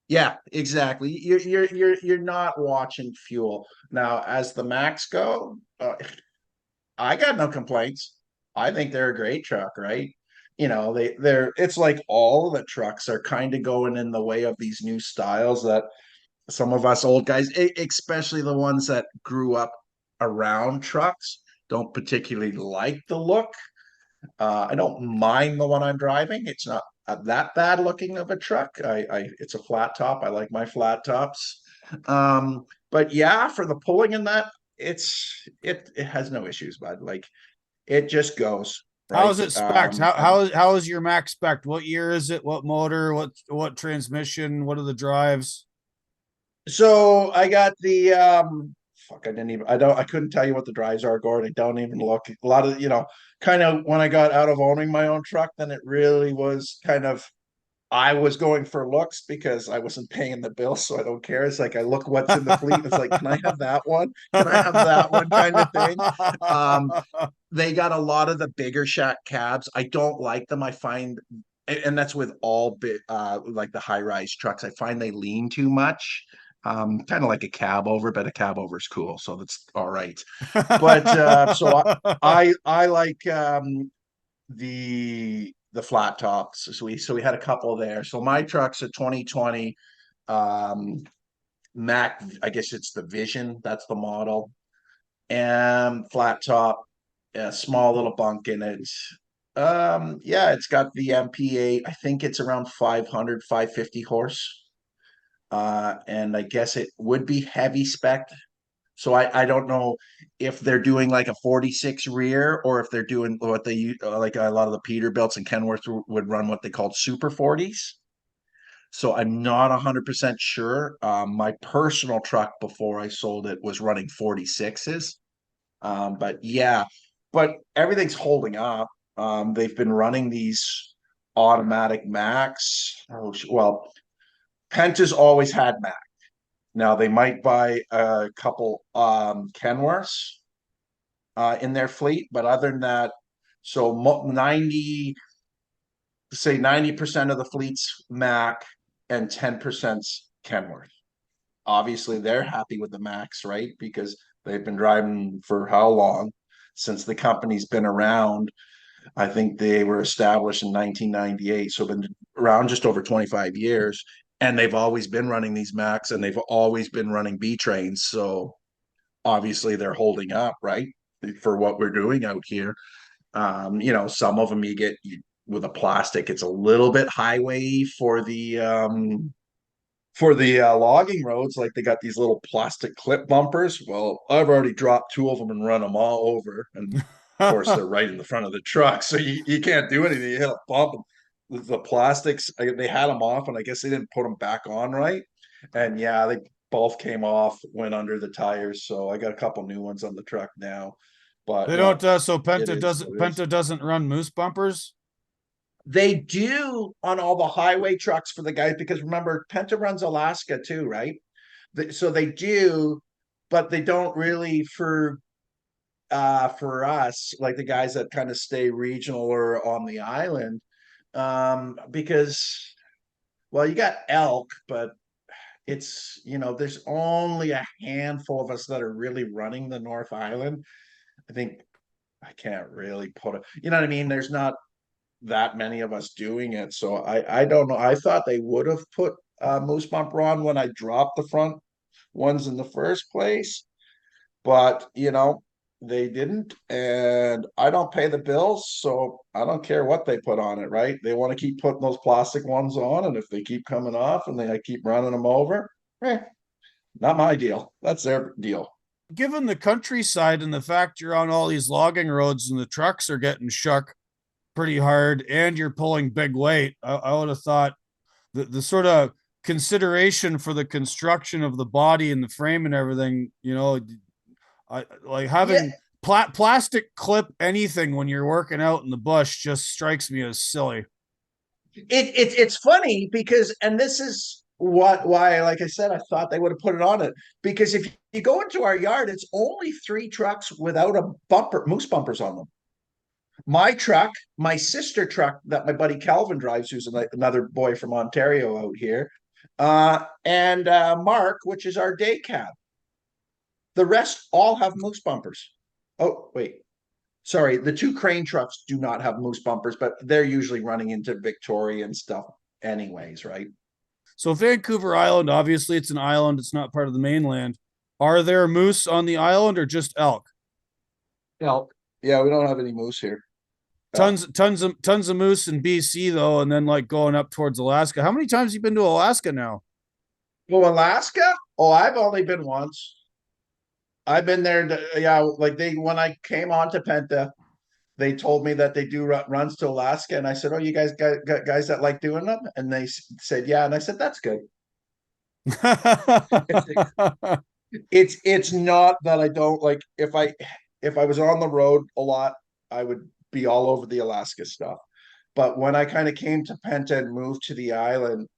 yeah, exactly. You're not watching fuel now as the Max go. I got no complaints. I think they're a great truck, right? they're it's like all the trucks are kind of going in the way of these new styles that some of us old guys, especially the ones that grew up around trucks, don't particularly like the look. I don't mind the one I'm driving. It's not that bad looking of a truck. It's a flat top. I like my flat tops. But yeah, for the pulling in that, it has no issues, bud. Like it just goes How is right. it spec'd? How is your Mac spec'd? What year is it? What motor? What transmission? What are the drives? So I got the fuck, I couldn't tell you what the drives are, Gordon. I don't even look. A lot of, kind of when I got out of owning my own truck, then it really was kind of I was going for looks because I wasn't paying the bill, so I don't care. It's like I look what's in the fleet. It's like, can I have that one? Can I have that one kind of thing? Um, they got a lot of the bigger shack cabs. I don't like them. I find, and that's with all bit like the high rise trucks. I find they lean too much. Kind of like a cab over, but a cab over is cool, so that's all right. But I like the flat tops. So we had a couple there. So my truck's a 2020 um Mac, I guess it's the Vision, that's the model. And flat top, a small little bunk in it. Yeah, it's got the MP8. I think it's around 500, 550 horse. And I guess it would be heavy spec. So I don't know if they're doing like a 46 rear or if they're doing what they like a lot of the Peterbilts and Kenworth would run what they called Super 40s. So I'm not 100% sure. My personal truck before I sold it was running 46s. But yeah, but everything's holding up. They've been running these automatic Max. Well, Penta's always had Max. Now they might buy a couple Kenworths in their fleet, but other than that, so 90% of the fleet's Mac and 10%'s Kenworth. Obviously, they're happy with the Max, right? Because they've been driving for how long? Since the company's been around. I think they were established in 1998, so been around just over 25 years. And they've always been running these Macs and they've always been running B trains. So obviously they're holding up, right? For what we're doing out here. Some of them you get with a plastic, it's a little bit highway for the logging roads. Like they got these little plastic clip bumpers. Well, I've already dropped two of them and run them all over. And of course, they're right in the front of the truck. So you can't do anything. You hit a bump. The plastics, they had them off, and I guess they didn't put them back on right. And yeah, they both came off, went under the tires. So I got a couple new ones on the truck now. But They don't. So it is what it is. Penta doesn't run moose bumpers. They do on all the highway trucks for the guys because remember, Penta runs Alaska too, right? So they do, but they don't really for us, like the guys that kind of stay regional or on the island, because well, you got elk, but it's there's only a handful of us that are really running the North Island. I think I can't really put it. You know what I mean? There's not that many of us doing it. So I don't know. I thought they would have put Moose Bumper on when I dropped the front ones in the first place, but they didn't, and I don't pay the bills, so I don't care what they put on it. Right? They want to keep putting those plastic ones on, and if they keep coming off and I keep running them over, not my deal. That's their deal. Given the countryside and the fact you're on all these logging roads and the trucks are getting shook pretty hard, and you're pulling big weight, I would have thought the sort of consideration for the construction of the body and the frame and everything, I like Yeah, having plastic clip anything when you're working out in the bush just strikes me as silly. it's funny because, and this is why, like I said, I thought they would have put it on it because if you go into our yard, it's only three trucks without a bumper, moose bumpers on them. My truck, my sister truck that my buddy Calvin drives, who's another boy from Ontario out here, and Mark, which is our day cab. The rest all have moose bumpers. Oh, wait. Sorry, the two crane trucks do not have moose bumpers, but they're usually running into Victoria and stuff anyways, right? So Vancouver Island, obviously it's an island, it's not part of the mainland. Are there moose on the island or just elk? Elk. Yeah, we don't have any moose here. Elk. Tons of moose in BC though, and then like going up towards Alaska. How many times have you been to Alaska now? Well, Alaska? Oh, I've only been once. I've been there. Yeah, like when I came on to Penta, they told me that they do runs to Alaska, and I said, "Oh, you guys got guys that like doing them?" And they said, "Yeah," and I said, "That's good." It's it's not that I don't like if I was on the road a lot, I would be all over the Alaska stuff. But when I kind of came to Penta and moved to the island,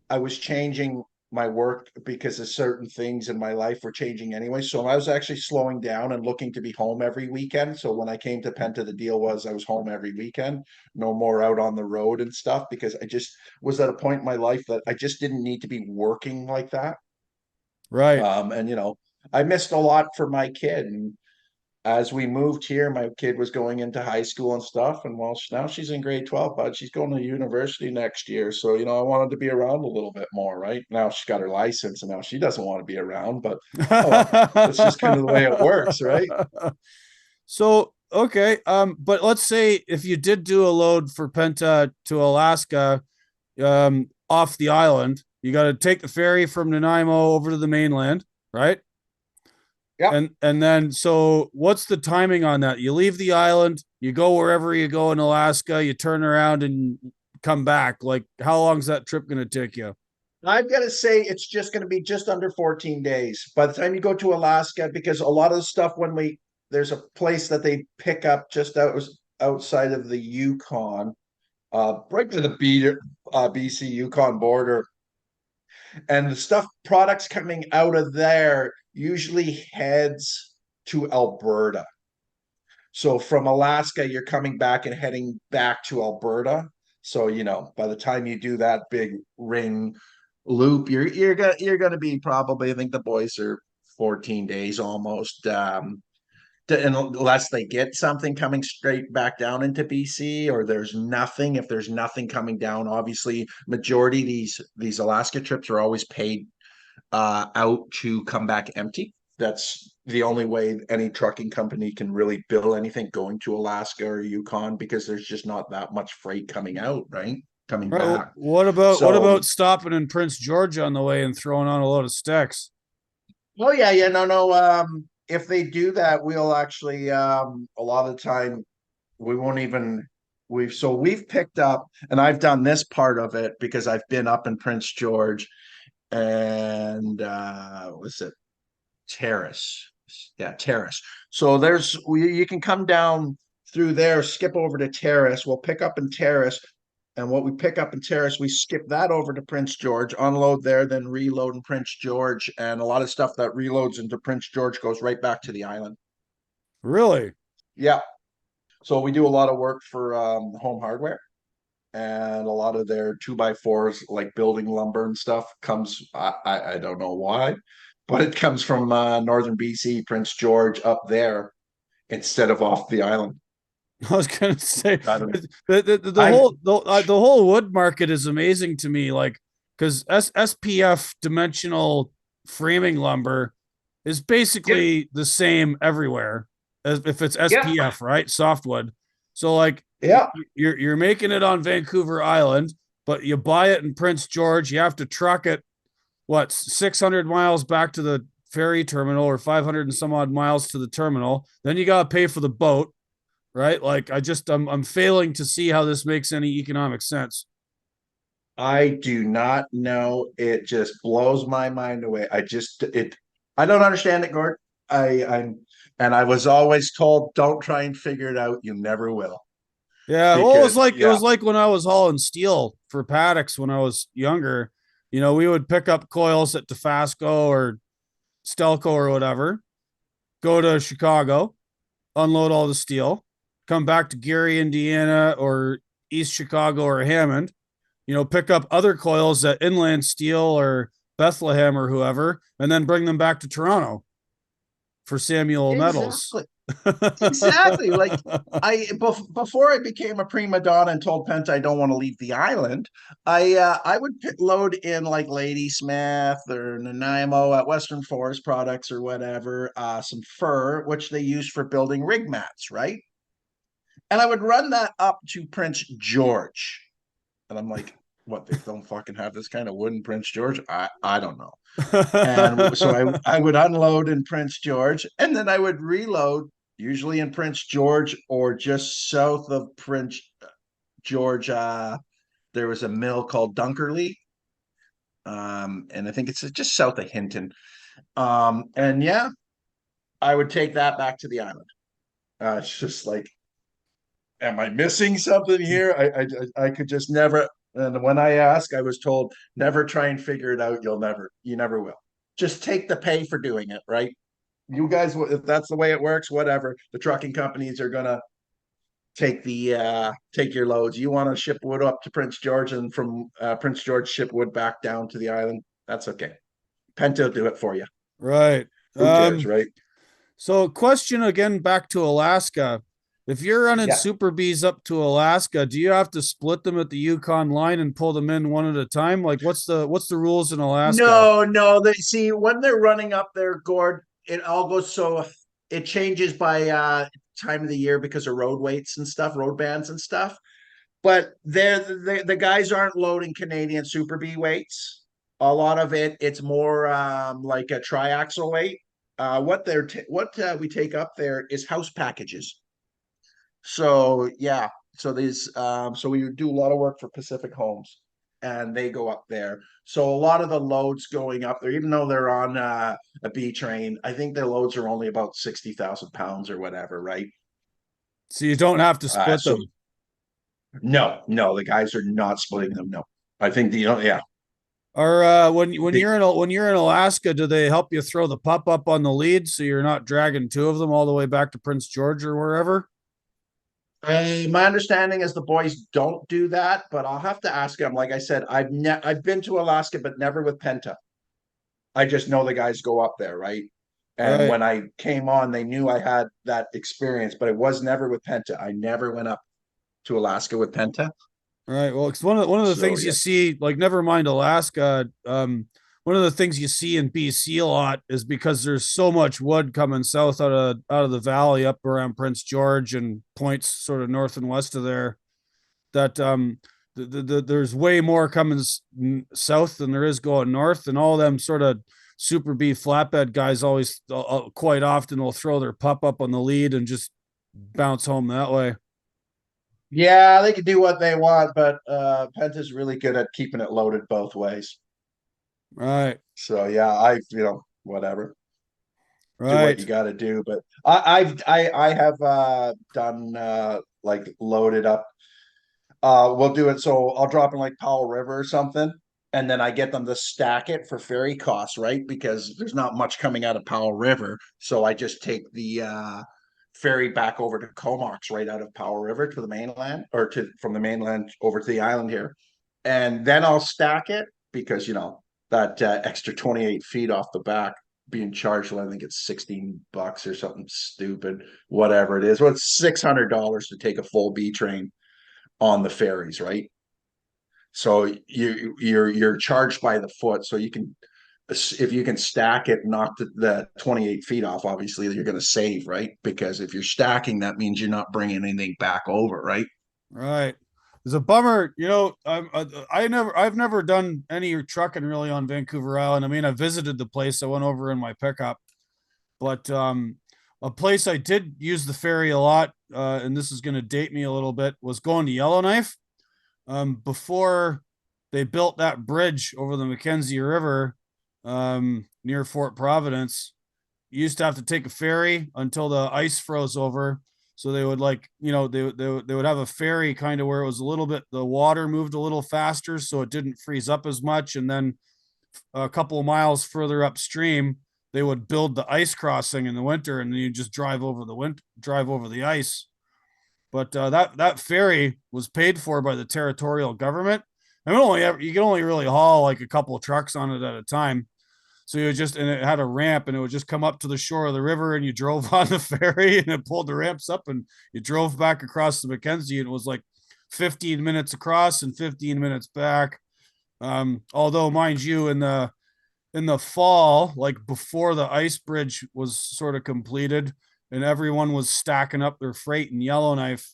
I was changing my work because of certain things in my life were changing anyway. So I was actually slowing down and looking to be home every weekend. So when I came to Penta, the deal was I was home every weekend, no more out on the road and stuff, because I just was at a point in my life that I just didn't need to be working like that. Right. And I missed a lot for my kid. And as we moved here, my kid was going into high school and stuff. And well, now she's in grade 12, but she's going to university next year. So, I wanted to be around a little bit more, right? Now she's got her license and now she doesn't want to be around, but oh well, that's just kind of the way it works, right? So okay, but let's say if you did do a load for Penta to Alaska, off the island, you got to take the ferry from Nanaimo over to the mainland, right? Yeah. And then so what's the timing on that? You leave the island, you go wherever you go in Alaska, you turn around and come back. Like how long is that trip going to take you? I've got to say it's just going to be just under 14 days by the time you go to Alaska, because a lot of the stuff there's a place that they pick up just outside of the Yukon, right to the BC Yukon border, and the stuff products coming out of there usually heads to Alberta. So from Alaska, you're coming back and heading back to Alberta. So by the time you do that big ring loop, you're gonna be probably, I think the boys are 14 days almost. Unless they get something coming straight back down into BC, or there's nothing. If there's nothing coming down, obviously majority of these Alaska trips are always paid out to come back empty. That's the only way any trucking company can really bill anything going to Alaska or Yukon, because there's just not that much freight coming out, right? Coming Right. back. What about So, stopping in Prince George on the way and throwing on a load of sticks? oh yeah, yeah, no, no. If they do that, we'll actually a lot of the time we won't even we've picked up, and I've done this part of it because I've been up in Prince George and what's it? Terrace. Yeah, Terrace. So you can come down through there, skip over to Terrace. We'll pick up in Terrace. And what we pick up in Terrace, we skip that over to Prince George, unload there, then reload in Prince George. And a lot of stuff that reloads into Prince George goes right back to the island. Really? Yeah. So we do a lot of work for Home Hardware, and a lot of their 2x4s, like building lumber and stuff, comes. I don't know why, but it comes from northern BC, Prince George, up there instead of off the island. I was gonna say I don't. the I whole the whole wood market is amazing to me. Like because SPF dimensional framing lumber is yeah, basically the same everywhere as if it's yeah, SPF, right? Softwood. So like yeah. you're making it on Vancouver Island, but you buy it in Prince George. You have to truck it 600 miles back to the ferry terminal or 500 and some odd miles to the terminal. Then you got to pay for the boat, right? Like I'm failing to see how this makes any economic sense. I do not know. It just blows my mind away. I don't understand it, Gord. And I was always told, don't try and figure it out. You never will. Yeah, well, Because it yeah, was like when I was hauling steel for paddocks when I was younger. We would pick up coils at Dofasco or Stelco or whatever, go to Chicago, unload all the steel, come back to Gary, Indiana, or East Chicago or Hammond, pick up other coils at Inland Steel or Bethlehem or whoever, and then bring them back to Toronto for Samuel Metals. exactly. Exactly. Like before I became a prima donna and told Penta I don't want to leave the island, I would load in like Ladysmith or Nanaimo at Western Forest Products or whatever, some fur, which they use for building rig mats, right? And I would run that up to Prince George. And I'm like, what, they don't fucking have this kind of wood in Prince George? I don't know. And so I would unload in Prince George and then I would reload, usually in Prince George or just south of Prince George. There was a mill called Dunkerley. And I think it's just south of Hinton. And yeah, I would take that back to the island. It's just like, am I missing something here? I could just never. And when I ask, I was told, never try and figure it out. You never will. Just take the pay for doing it, right? You guys, if that's the way it works, whatever. The trucking companies are gonna take your loads. You want to ship wood up to Prince George and from Prince George ship wood back down to the island. That's okay. Penta will do it for you. Right. Who cares, Um, right? so question again back to Alaska. If you're running Yeah. Super Bees up to Alaska, do you have to split them at the Yukon line and pull them in one at a time? Like what's the rules in Alaska? No, no. They see when they're running up there, Gord. It all goes so it changes by time of the year because of road weights and stuff, road bands and stuff. But the guys aren't loading Canadian Super B weights. A lot of it's more like a triaxle weight. What we take up there is house packages. So yeah, so we do a lot of work for Pacific Homes, and they go up there. So a lot of the loads going up there, even though they're on a B train, I think their loads are only about 60,000 pounds or whatever, right? So you don't have to split So them. no, no, the guys are not splitting them. No, I think yeah. Or when The, you're in Alaska, do they help you throw the pup up on the lead so you're not dragging two of them all the way back to Prince George or wherever? my understanding is the boys don't do that, but I'll have to ask them. Like I said, I've been to Alaska, but never with Penta. I just know the guys go up there, right? And Right. when I came on, they knew I had that experience, but it was never with Penta. I never went up to Alaska with Penta. Right. Well, it's one of the So things you yeah, see, like never mind Alaska. One of the things you see in BC a lot is because there's so much wood coming south out of the valley up around Prince George and points sort of north and west of there that there's way more coming south than there is going north, and all them sort of super B flatbed guys always quite often will throw their pup up on the lead and just bounce home that way. yeah, they can do what they want, but Penta's really good at keeping it loaded both ways. Right. So yeah, whatever, do what you Right. got to do. But I have done like loaded up. We'll do it. So I'll drop in like Powell River or something, and then I get them to stack it for ferry costs, right? Because there's not much coming out of Powell River, so I just take the ferry back over to Comox right out of Powell River to the mainland, or to from the mainland over to the island here, and then I'll stack it because that extra 28 feet off the back being charged. Well, I think it's $16 or something stupid, whatever it is. Well, it's $600 to take a full B train on the ferries, right? So you're charged by the foot. So you can, if you can stack it, knock the 28 feet off, obviously you're going to save, right? Because if you're stacking, that means you're not bringing anything back over, right? Right. It's a bummer, I've never done any trucking really on Vancouver Island. I mean, I visited the place. I went over in my pickup, but a place I did use the ferry a lot, and this is going to date me a little bit, was going to Yellowknife. Before they built that bridge over the Mackenzie River, near Fort Providence, you used to have to take a ferry until the ice froze over. So they would they would have a ferry kind of where it was a little bit, the water moved a little faster so it didn't freeze up as much, and then a couple of miles further upstream they would build the ice crossing in the winter, and then you just drive over the ice. But that ferry was paid for by the territorial government. I mean, you can only really haul like a couple of trucks on it at a time. So you just, and it had a ramp, and it would just come up to the shore of the river, and you drove on the ferry, and it pulled the ramps up, and you drove back across the Mackenzie, and it was like 15 minutes across and 15 minutes back. Although, mind you, in the fall, like before the ice bridge was sort of completed and everyone was stacking up their freight in Yellowknife,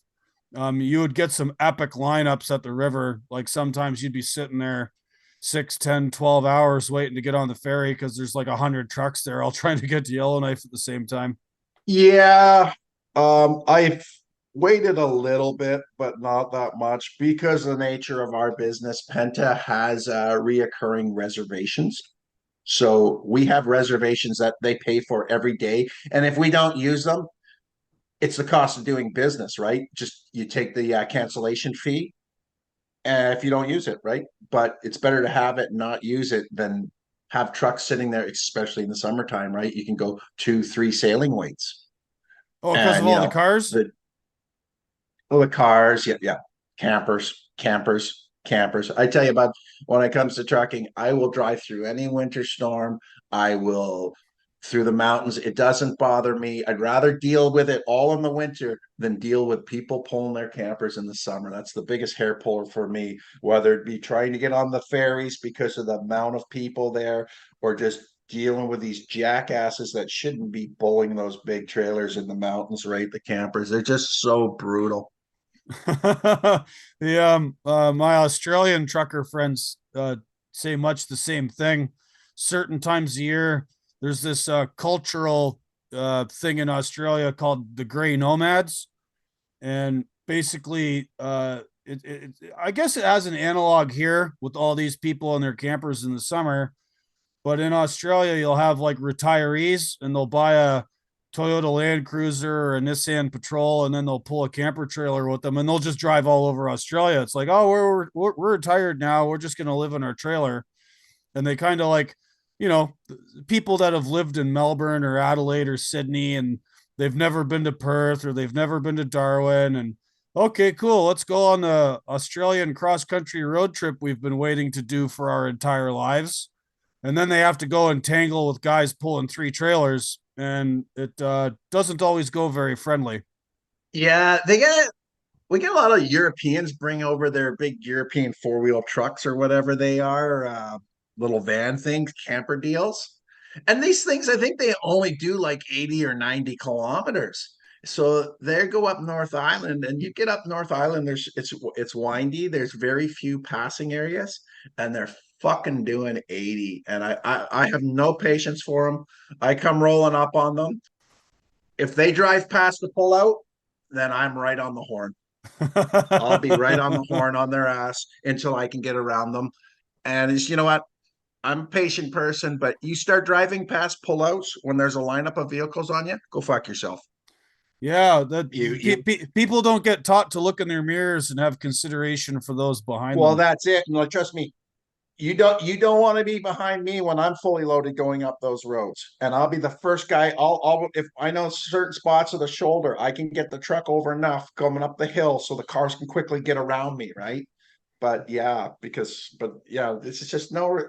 you would get some epic lineups at the river. Like sometimes you'd be sitting there 6, 10, 12 hours waiting to get on the ferry because there's like 100 trucks there all trying to get to Yellowknife at the same time. Yeah, I've waited a little bit, but not that much because of the nature of our business. Penta has reoccurring reservations. So we have reservations that they pay for every day. And if we don't use them, it's the cost of doing business, right? Just you take the cancellation fee if you don't use it, right? But it's better to have it and not use it than have trucks sitting there, especially in the summertime, right? You can go 2, 3 sailing weights. Oh, because of And all the cars? the cars, yeah, yeah, campers. I tell you about when it comes to trucking, I will drive through any winter storm. I will through the mountains. It doesn't bother me. I'd rather deal with it all in the winter than deal with people pulling their campers in the summer. That's the biggest hair puller for me, whether it be trying to get on the ferries because of the amount of people there or just dealing with these jackasses that shouldn't be pulling those big trailers in the mountains, right? The campers, they're just so brutal. The my Australian trucker friends say much the same thing. Certain times a year, there's this cultural thing in Australia called the Grey Nomads, and basically, I guess it has an analog here with all these people in their campers in the summer. But in Australia, you'll have like retirees, and they'll buy a Toyota Land Cruiser or a Nissan Patrol, and then they'll pull a camper trailer with them, and they'll just drive all over Australia. It's like, oh, we're retired now. We're just gonna live in our trailer, and they kind of like, you know, people that have lived in Melbourne or Adelaide or Sydney, and they've never been to Perth or they've never been to Darwin, and okay, cool, let's go on the Australian cross country road trip we've been waiting to do for our entire lives. And then they have to go and tangle with guys pulling 3 trailers, and it doesn't always go very friendly. Yeah, we get a lot of Europeans bring over their big European four-wheel trucks or whatever they are, little van things, camper deals. And these things, I think they only do like 80 or 90 kilometers. So they go up North Island, and you get up North Island, it's windy, there's very few passing areas, and they're fucking doing 80. And I have no patience for them. I come rolling up on them. If they drive past the pullout, then I'm right on the horn. I'll be right on the horn on their ass until I can get around them. And it's, you know what? I'm a patient person, but you start driving past pullouts when there's a lineup of vehicles on you, go fuck yourself. Yeah, that You people don't get taught to look in their mirrors and have consideration for those behind well, them. that's it. And like, trust me, you don't want to be behind me when I'm fully loaded going up those roads. And I'll be the first guy. I'll if I know certain spots of the shoulder, I can get the truck over enough coming up the hill so the cars can quickly get around me, right? But yeah, but yeah, this is just no.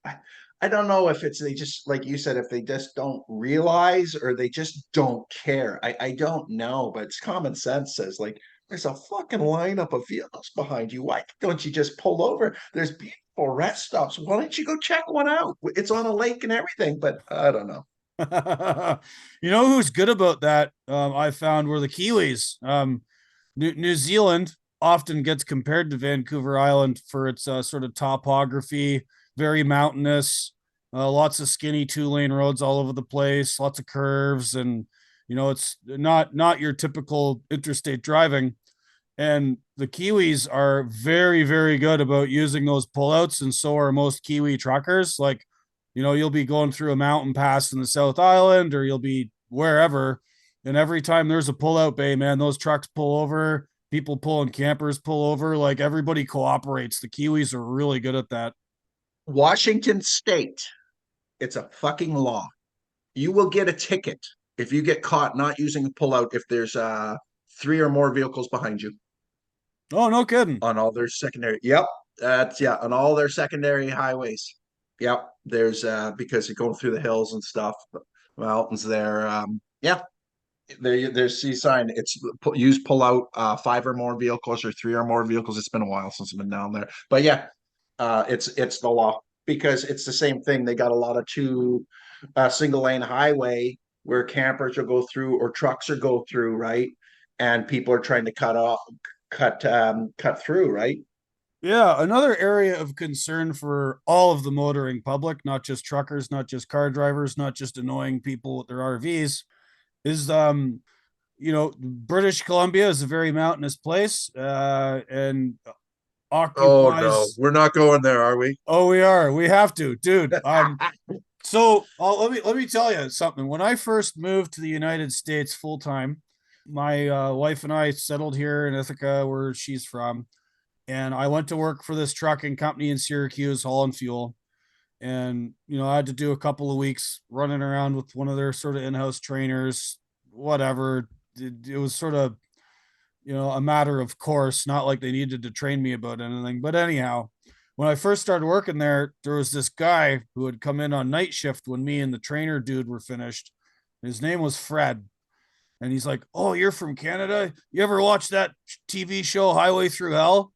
I, I don't know if it's they just like you said, if they just don't realize or they just don't care. I don't know, but it's common sense says like there's a fucking lineup of vehicles behind you. Why don't you just pull over? There's beautiful rest stops. Why don't you go check one out? It's on a lake and everything, but I don't know. You know who's good about that? I found were the Kiwis. New Zealand often gets compared to Vancouver Island for its sort of topography, very mountainous, lots of skinny 2 lane roads all over the place, lots of curves, and you know it's not your typical interstate driving. And the Kiwis are very, very good about using those pullouts, and so are most Kiwi truckers. Like, you know, you'll be going through a mountain pass in the South Island, or you'll be wherever, and every time there's a pullout bay, man, those trucks pull over. People pulling campers pull over. Like everybody cooperates. The Kiwis are really good at that. Washington State, it's a fucking law. You will get a ticket if you get caught not using a pullout if there's 3 or more vehicles behind you. Oh, no kidding. On all their secondary. Yep. That's yeah, on all their secondary highways. Yep. There's because you're going through the hills and stuff, mountains there. Yeah, there's a sign. It's use pull out five or more vehicles or three or more vehicles. It's been a while since I've been down there, but yeah, it's the law because it's the same thing. They got a lot of two single lane highway where campers will go through or trucks will go through, right? And people are trying to cut through, right? Yeah, another area of concern for all of the motoring public, not just truckers, not just car drivers, not just annoying people with their RVs, is British Columbia is a very mountainous place and Oh no, occupies. we're not going there, are we? Oh, we are. We have to, dude. So let me tell you something. When I first moved to the United States full time, my wife and I settled here in Ithaca, where she's from, and I went to work for this trucking company in Syracuse, hauling fuel. And I had to do a couple of weeks running around with one of their sort of in-house trainers, whatever. It was sort of a matter of course, not like they needed to train me about anything. But anyhow, when I first started working there, there was this guy who had come in on night shift when me and the trainer dude were finished. His name was Fred. And he's like, "Oh, you're from Canada? You ever watch that TV show Highway Thru Hell?"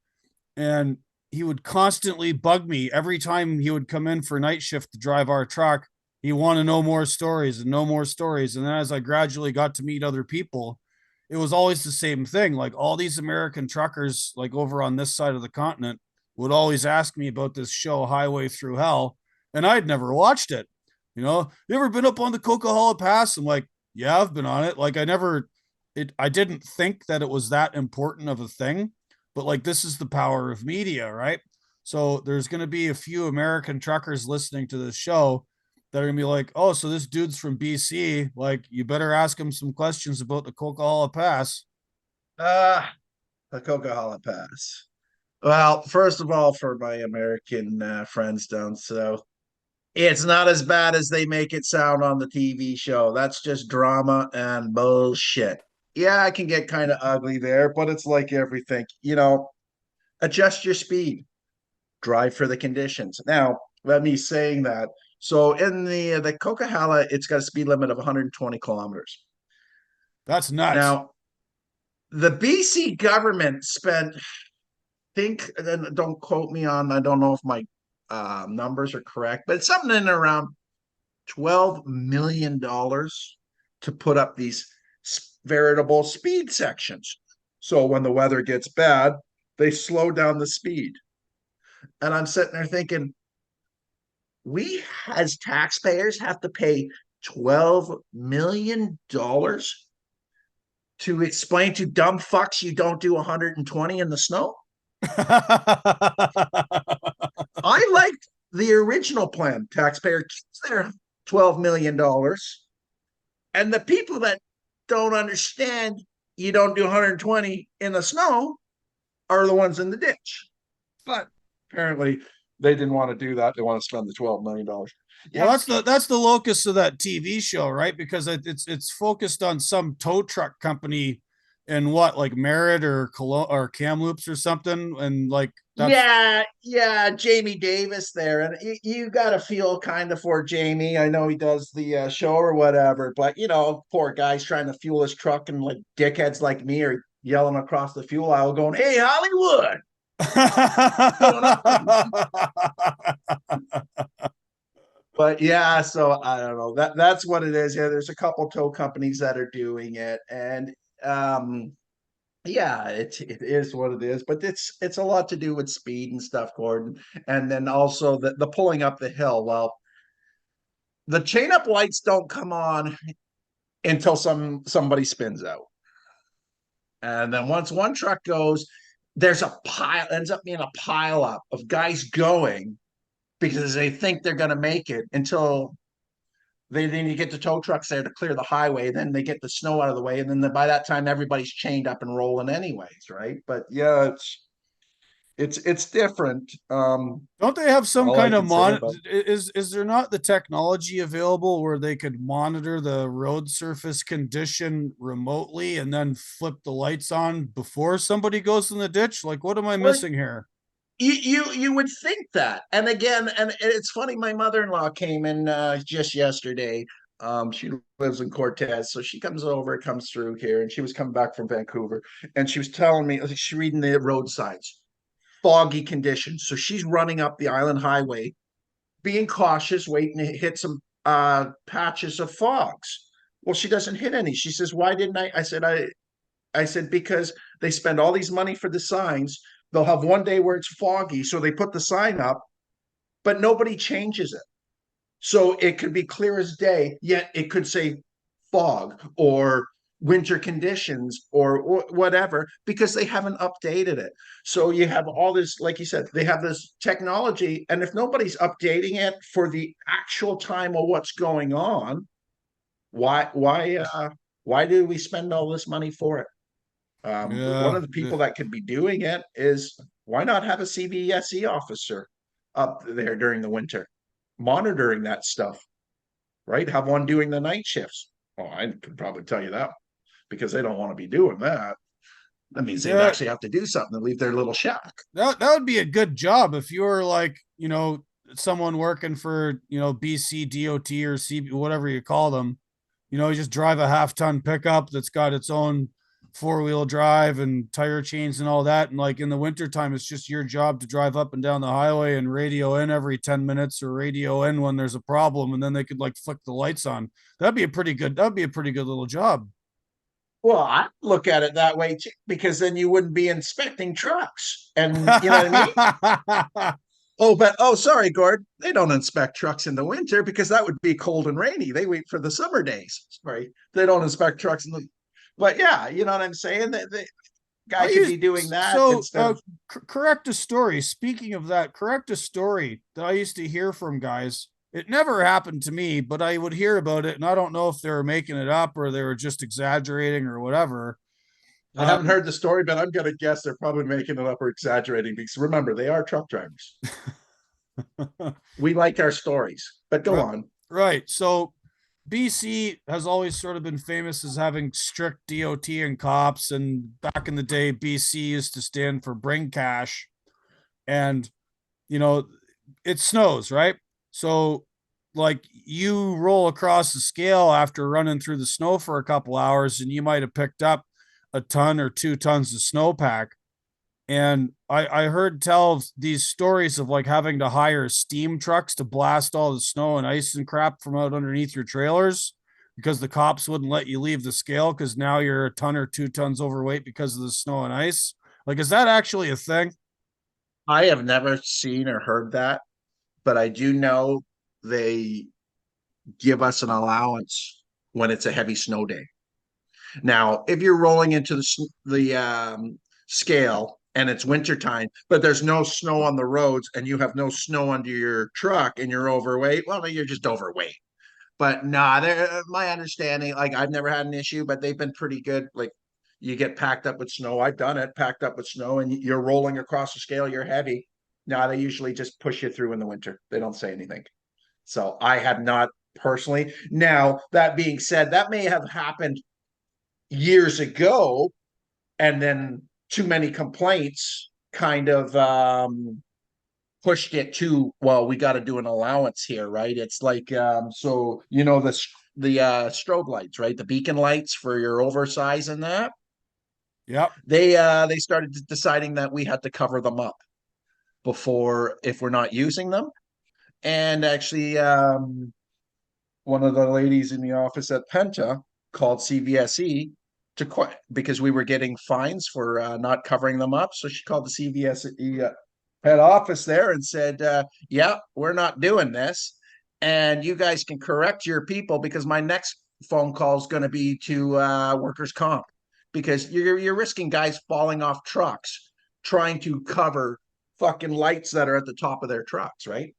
And he would constantly bug me every time he would come in for night shift to drive our truck. He wanted to know more stories and know more stories. And then as I gradually got to meet other people, it was always the same thing. Like all these American truckers, like over on this side of the continent, would always ask me about this show, Highway Thru Hell. And I'd never watched it. You ever been up on the Coquihalla Pass? I'm like, yeah, I've been on it. Like I didn't think that it was that important of a thing, but like this is the power of media, right? So there's going to be a few American truckers listening to this show that are going to be like, "Oh, so this dude's from BC. Like, you better ask him some questions about the Coquihalla Pass." Uh the Coquihalla Pass. Well, first of all, for my American friends down south, it's not as bad as they make it sound on the TV show. That's just drama and bullshit. Yeah, I can get kind of ugly there, but it's like everything. Adjust your speed, drive for the conditions. Now, let me saying that. So in the Coquihalla, it's got a speed limit of 120 kilometers. That's nuts. Now, the BC government spent, think, and don't quote me on, I don't know if my numbers are correct, but it's something in around $12 million to put up these veritable speed sections. So when the weather gets bad, they slow down the speed. And I'm sitting there thinking, we as taxpayers have to pay $12 million to explain to dumb fucks you don't do 120 in the snow. I liked the original plan. Taxpayer keeps their $12 million, and the people that don't understand you don't do 120 in the snow are the ones in the ditch. But apparently they didn't want to do that. They want to spend the $12 million. Well, Yeah. that's the locus of that TV show, right? Because it's focused on some tow truck company in what, like Merritt or Cologne or Kamloops or something, and like that's Yeah, Jamie Davis there, and you got to feel kind of for Jamie. I know he does the show or whatever, but poor guy's trying to fuel his truck, and like dickheads like me are yelling across the fuel aisle, going, "Hey, Hollywood, what's going on?" But yeah, so I don't know. That's what it is. Yeah, there's a couple tow companies that are doing it, and um, yeah, it is what it is. But it's a lot to do with speed and stuff, Gordon, and then also the pulling up the hill. Well, the chain up lights don't come on until somebody spins out, and then once one truck goes, there's a pile ends up being a pile up of guys going because they think they're going to make it until they need to get the tow trucks there to clear the highway. Then they get the snow out of the way, and then by that time everybody's chained up and rolling anyways, right? But yeah, it's different. don't they have some All I kind of can say mon about is there not the technology available where they could monitor the road surface condition remotely and then flip the lights on before somebody goes in the ditch? Like, what am I well, missing here? you would think that. And again, and it's funny, my mother-in-law came in just yesterday. She lives in Cortez, so she comes through here, and she was coming back from Vancouver, and she was telling me, she's reading the road signs, foggy conditions. So she's running up the island highway, being cautious, waiting to hit some patches of fogs. Well, she doesn't hit any. She says, "Why didn't I?" I said, because they spend all these money for the signs. They'll have one day where it's foggy, so they put the sign up, but nobody changes it. So it could be clear as day, yet it could say fog or winter conditions or whatever, because they haven't updated it. So you have all this, like you said, they have this technology, and if nobody's updating it for the actual time of what's going on, why do we spend all this money for it? One Yeah. of the people that could be doing it is, why not have a CVSE officer up there during the winter monitoring that stuff, right? Have one doing the night shifts. Oh, I could probably tell you that, because they don't want to be doing that. That means they'd Yeah. actually have to do something to leave their little shack. That would be a good job if you were like, someone working for, BC DOT or CB, whatever you call them. You just drive a half-ton pickup that's got its own four-wheel drive and tire chains and all that. And like in the wintertime, it's just your job to drive up and down the highway and radio in every 10 minutes or radio in when there's a problem. And then they could like flick the lights on. That'd be a pretty good little job. Well, I look at it that way too, because then you wouldn't be inspecting trucks. And you know what I mean? Sorry, Gord. They don't inspect trucks in the winter because that would be cold and rainy. They wait for the summer days. Sorry, they don't inspect trucks in the. But yeah, you know what I'm saying. The guy I could used be doing that so instead of. correct a story. Speaking of that, correct a story that I used to hear from guys. It never happened to me, but I would hear about it, and I don't know if they were making it up or they were just exaggerating or whatever. I haven't Um, heard the story, but I'm gonna guess they're probably making it up or exaggerating, because remember, they are truck drivers. We like our stories, but go right, on. right. So BC has always sort of been famous as having strict DOT and cops, and back in the day, BC used to stand for Bring Cash, and you know it snows, right? So like you roll across the scale after running through the snow for a couple hours and you might have picked up a ton or 2 tons of snowpack. And I heard tell these stories of like having to hire steam trucks to blast all the snow and ice and crap from out underneath your trailers because the cops wouldn't let you leave the scale because now you're a ton or 2 tons overweight because of the snow and ice. Like, is that actually a thing? I have never seen or heard that, but I do know they give us an allowance when it's a heavy snow day. Now, if you're rolling into the scale and it's wintertime, but there's no snow on the roads and you have no snow under your truck and you're overweight, well, you're just overweight. But nah, my understanding, like I've never had an issue, but they've been pretty good. Like you get packed up with snow. I've done it, packed up with snow, and you're rolling across the scale. You're heavy. Nah, they usually just push you through in the winter. They don't say anything. So I have not personally. Now that being said, that may have happened years ago, and then too many complaints kind of pushed it to, well, we got to do an allowance here, right? It's like so the strobe lights, right? The beacon lights for your oversize and that. Yep. They started deciding that we had to cover them up before, if we're not using them. And actually one of the ladies in the office at Penta called CVSE to quit because we were getting fines for not covering them up. So she called the CVSE head office there and said, "Yeah, we're not doing this, and you guys can correct your people, because my next phone call is going to be to workers' comp, because you're risking guys falling off trucks trying to cover fucking lights that are at the top of their trucks, right?"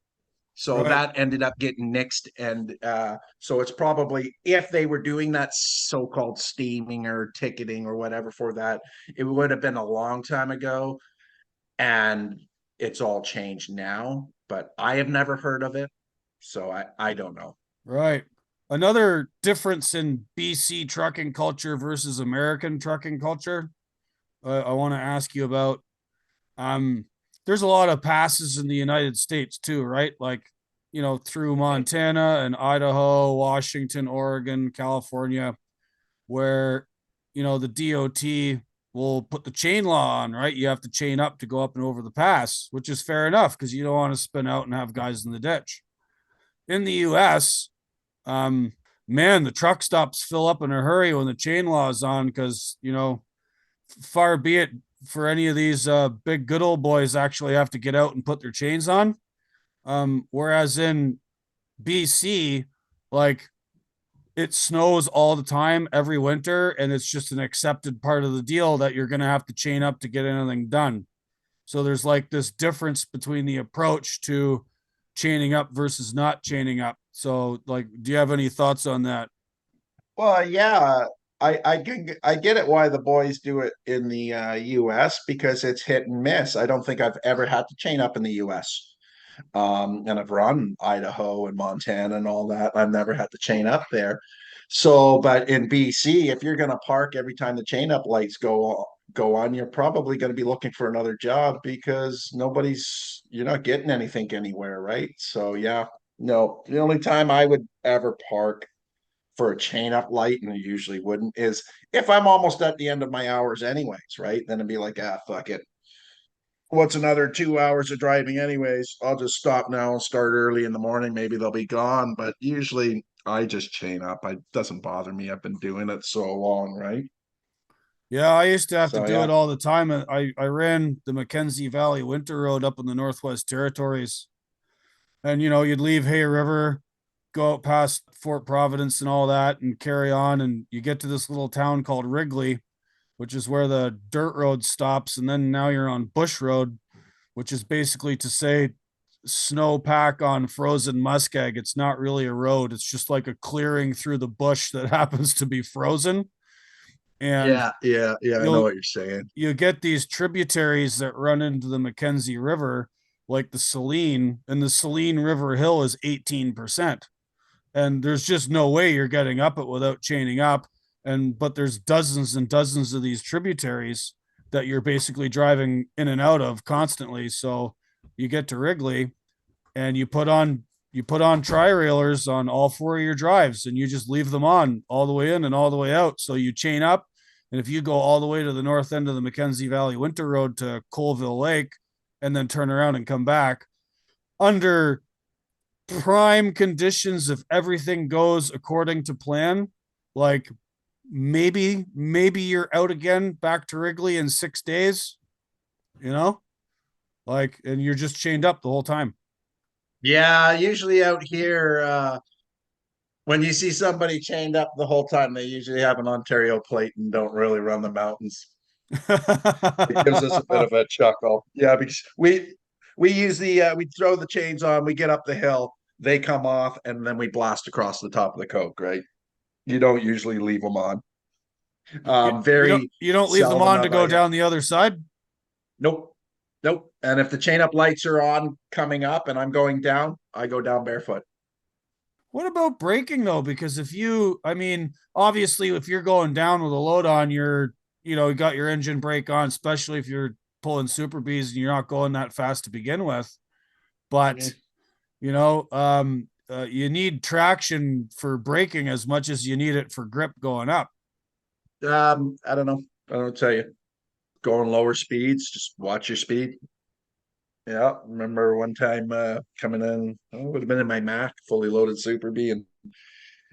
So Right. that ended up getting nixed. And so it's probably, if they were doing that so-called steaming or ticketing or whatever for that, it would have been a long time ago. And it's all changed now. But I have never heard of it. So I don't know. Right. Another difference in BC trucking culture versus American trucking culture, I want to ask you about. Um, there's a lot of passes in the United States too, right? Like, through Montana and Idaho, Washington, Oregon, California, where, the DOT will put the chain law on, right? You have to chain up to go up and over the pass, which is fair enough because you don't want to spin out and have guys in the ditch. In the US, um, man, the truck stops fill up in a hurry when the chain law is on because, far be it for any of these big good old boys actually have to get out and put their chains on. Whereas in BC, like it snows all the time every winter, and it's just an accepted part of the deal that you're going to have to chain up to get anything done. So there's like this difference between the approach to chaining up versus not chaining up. So, like, do you have any thoughts on that? Well, yeah, I get it why the boys do it in the US because it's hit and miss. I don't think I've ever had to chain up in the US. And I've run Idaho and Montana and all that. I've never had to chain up there. So, but in BC, if you're going to park every time the chain up lights go on, you're probably going to be looking for another job because you're not getting anything anywhere, right? So, yeah, no, the only time I would ever park for a chain up light, and I usually wouldn't, is if I'm almost at the end of my hours, anyways, right? Then it'd be like, fuck it, what's another 2 hours of driving anyways? I'll just stop now and start early in the morning. Maybe they'll be gone. But usually I just chain up. It doesn't bother me. I've been doing it so long, right? Yeah, I used to have to So do yeah. it all the time. I ran the Mackenzie Valley Winter Road up in the Northwest Territories. And, you'd leave Hay River, go out past Fort Providence and all that, and carry on. And you get to this little town called Wrigley, which is where the dirt road stops. And then now you're on Bush Road, which is basically to say snowpack on frozen muskeg. It's not really a road, it's just like a clearing through the bush that happens to be frozen. And Yeah. I know you'll what you're saying. you get these tributaries that run into the Mackenzie River, like the Saline, and the Saline River Hill is 18%. And there's just no way you're getting up it without chaining up. But there's dozens and dozens of these tributaries that you're basically driving in and out of constantly. So you get to Wrigley and you put on tri-railers on all four of your drives and you just leave them on all the way in and all the way out. So you chain up, and if you go all the way to the north end of the Mackenzie Valley Winter Road to Colville Lake and then turn around and come back under prime conditions, if everything goes according to plan, like maybe you're out again back to Wrigley in 6 days, you know, like, and you're just chained up the whole time. Yeah, usually out here, when you see somebody chained up the whole time, they usually have an Ontario plate and don't really run the mountains. It gives us a bit of a chuckle. Yeah, because we use we throw the chains on, we get up the hill, they come off, and then we blast across the top of the coke, right? You don't usually leave them on. you, you don't Very you don't leave them seldom on to have go I. down the other side. Nope, nope. And if the chain up lights are on coming up and I'm going down, I go down barefoot. What about braking though? Because I mean, obviously, if you're going down with a load on, you got your engine brake on, especially if you're pulling super bees and you're not going that fast to begin with. But you need traction for braking as much as you need it for grip going up. I don't know. I don't tell you. Going lower speeds, just watch your speed. Yeah, remember one time coming in, it would have been in my Mac, fully loaded Super B, and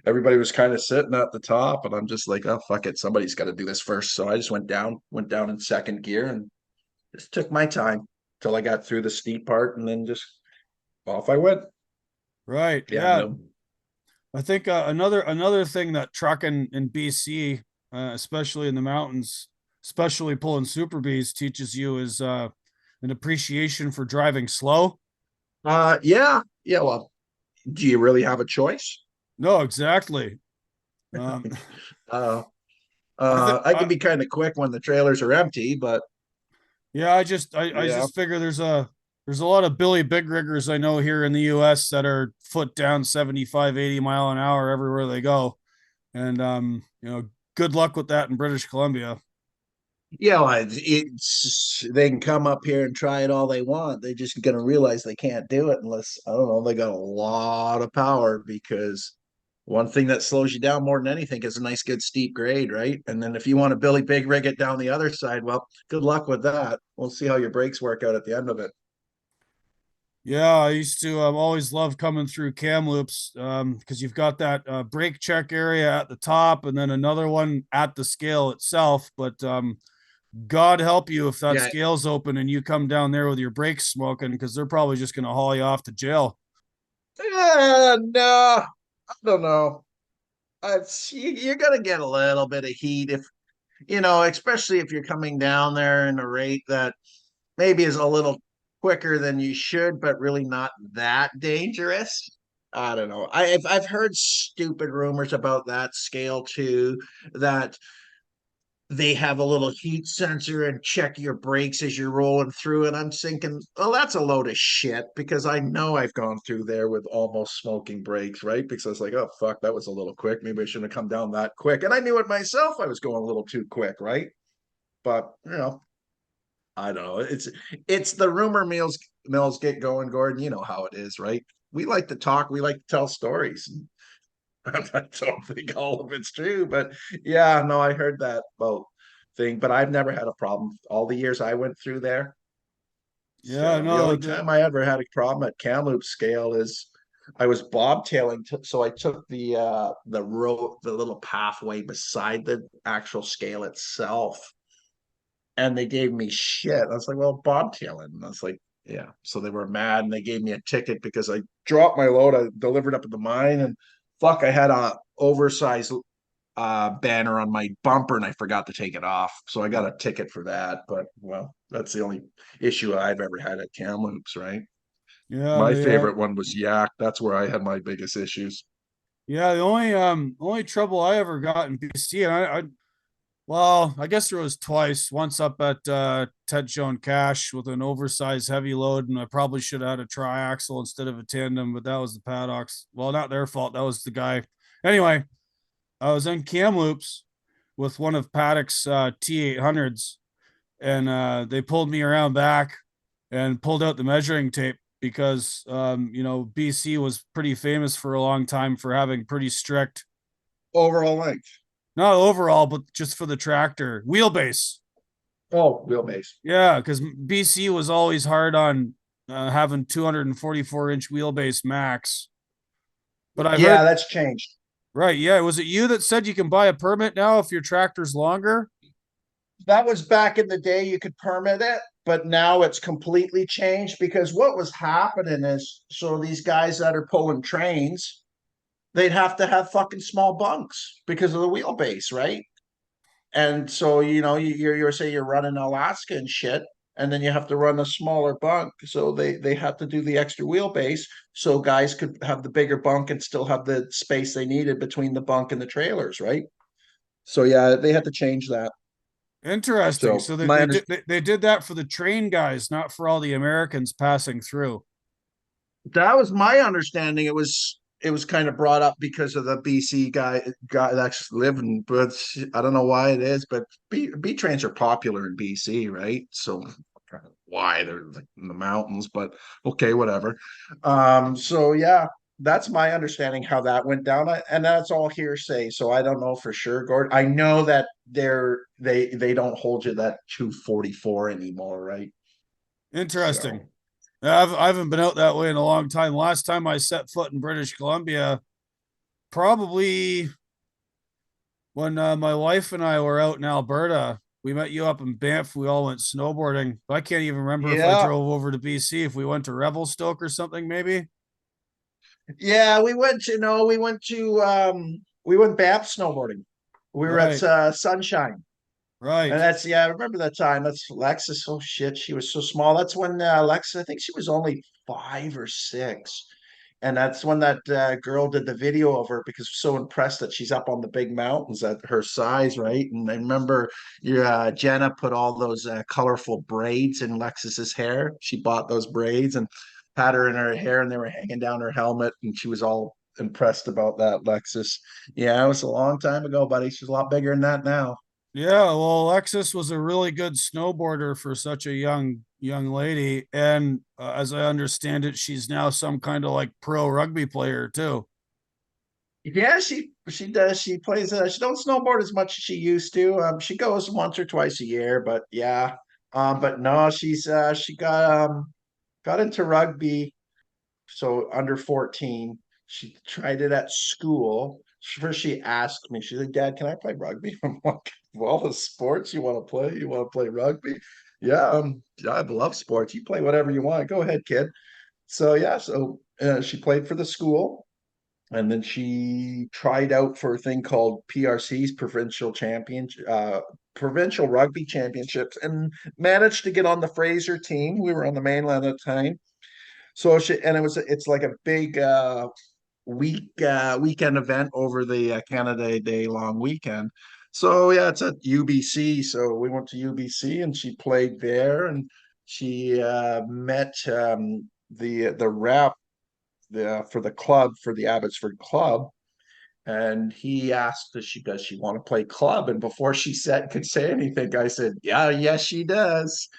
everybody was kind of sitting at the top, and I'm just like, oh fuck it, somebody's got to do this first. So I just went down in second gear, and just took my time till I got through the steep part, and then just off I went. Right. Yeah, Yeah. no. I think another thing that trucking in BC, especially in the mountains, especially pulling super bees, teaches you is an appreciation for driving slow. Yeah. Well, do you really have a choice? No, exactly. Um, Uh, I think I can be kind of quick when the trailers are empty, but yeah, I yeah. just figure there's a lot of Billy Big Riggers I know here in the US that are foot down 75, 80 mile an hour everywhere they go. And good luck with that in British Columbia. Yeah, well, it's they can come up here and try it all they want. They're just going to realize they can't do it unless, I don't know, they got a lot of power, because one thing that slows you down more than anything is a nice, good steep grade, right? And then if you want to Billy Big rig it down the other side, well, good luck with that. We'll see how your brakes work out at the end of it. Yeah, I used to always love coming through Kamloops because you've got that brake check area at the top and then another one at the scale itself. But God help you if that Yeah, scale's open and you come down there with your brakes smoking because they're probably just going to haul you off to jail. no, I don't know. You're going to get a little bit of heat if, especially if you're coming down there in a rate that maybe is a little quicker than you should, but really not that dangerous. I don't know. I've heard stupid rumors about that scale too, that they have a little heat sensor and check your brakes as you're rolling through. And I'm thinking, well, that's a load of shit, because I know I've gone through there with almost smoking brakes, right? Because I was like, oh, fuck, that was a little quick. Maybe I shouldn't have come down that quick. And I knew it myself. I was going a little too quick, right? But, I don't know. It's the rumor mills get going, Gordon. You know how it is, right? We like to talk, we like to tell stories. I don't think all of it's true, but yeah, no, I heard that about thing, but I've never had a problem all the years I went through there. Yeah, So the no, only time I ever had a problem at Kamloops scale is I was bobtailing, so I took the road, the little pathway beside the actual scale itself, and they gave me shit. I was like, well, bobtailing. And I was like, yeah. So they were mad and they gave me a ticket because I dropped my load. I delivered up at the mine, and fuck, I had a oversized banner on my bumper and I forgot to take it off. So I got a ticket for that. But well, that's the only issue I've ever had at Kamloops, right? yeah, My yeah, favorite one was Yak. That's where I had my biggest issues. yeah. The only trouble I ever got in BC, and well, I guess there was twice. Once up at Ted Shown Cash with an oversized heavy load, and I probably should have had a triaxle instead of a tandem, but that was the paddocks. Well, not their fault. That was the guy. Anyway, I was in Kamloops with one of Paddock's T800s, and they pulled me around back and pulled out the measuring tape because BC was pretty famous for a long time for having pretty strict, Overall length. not overall, but just for the tractor wheelbase. Oh, wheelbase. Yeah, because BC was always hard on having 244-inch wheelbase max. But I Yeah, heard, that's changed. right, yeah, was it you that said you can buy a permit now if your tractor's longer? That was back in the day, you could permit it, but now it's completely changed, because what was happening is, so these guys that are pulling trains, they'd have to have fucking small bunks because of the wheelbase, right? And so, you're say you're running Alaska and shit, and then you have to run a smaller bunk. So they have to do the extra wheelbase so guys could have the bigger bunk and still have the space they needed between the bunk and the trailers, right? So yeah, they had to change that. Interesting. So So they, my they under- did they did that for the train guys, not for all the Americans passing through. that was my understanding. It was kind of brought up because of the BC guy that's living, but I don't know why it is. But B trains are popular in BC, right? So why they're like in the mountains, but okay, whatever. So yeah, that's my understanding how that went down, and that's all hearsay. So I don't know for sure, Gord. I know that they don't hold you that 244 anymore, right? Interesting. So I haven't been out that way in a long time. Last time I set foot in British Columbia, probably when my wife and I were out in Alberta. We met you up in Banff. We all went snowboarding. I can't even remember if I yeah, drove over to BC, if we went to Revelstoke or something, maybe. yeah, we went Banff snowboarding. We were at Right, Sunshine. And right. that's, yeah, I remember that time. That's Lexus. Oh shit, she was so small. That's when Lexus, I think she was only 5 or 6. And that's when that girl did the video of her, because so impressed that she's up on the big mountains at her size, right? And I remember your Jenna put all those colorful braids in Lexus's hair. She bought those braids and had her in her hair, and they were hanging down her helmet, and she was all impressed about that Lexus. Yeah, it was a long time ago, buddy. She's a lot bigger than that now. Yeah, well, Alexis was a really good snowboarder for such a young lady, and as I understand it, she's now some kind of like pro rugby player too. Yeah, she does. She plays. She don't snowboard as much as she used to. She goes once or twice a year, but yeah. But no, she got into rugby. So under 14, she tried it at school. First, she asked me. She's like, "Dad, can I play rugby?" I'm like, "Of all the sports you want to play, you want to play rugby? Yeah, I love sports. You play whatever you want. Go ahead, kid." So yeah, she played for the school and then she tried out for a thing called PRC's provincial rugby championships, and managed to get on the Fraser team. We were on the mainland at the time, so it's like a big weekend event over the Canada Day long weekend. So yeah, it's at UBC. So we went to UBC and she played there, and she met the rep for the club, for the Abbotsford club, and he asked, does she want to play club? And before she could say anything, I said, yeah, yes, she does.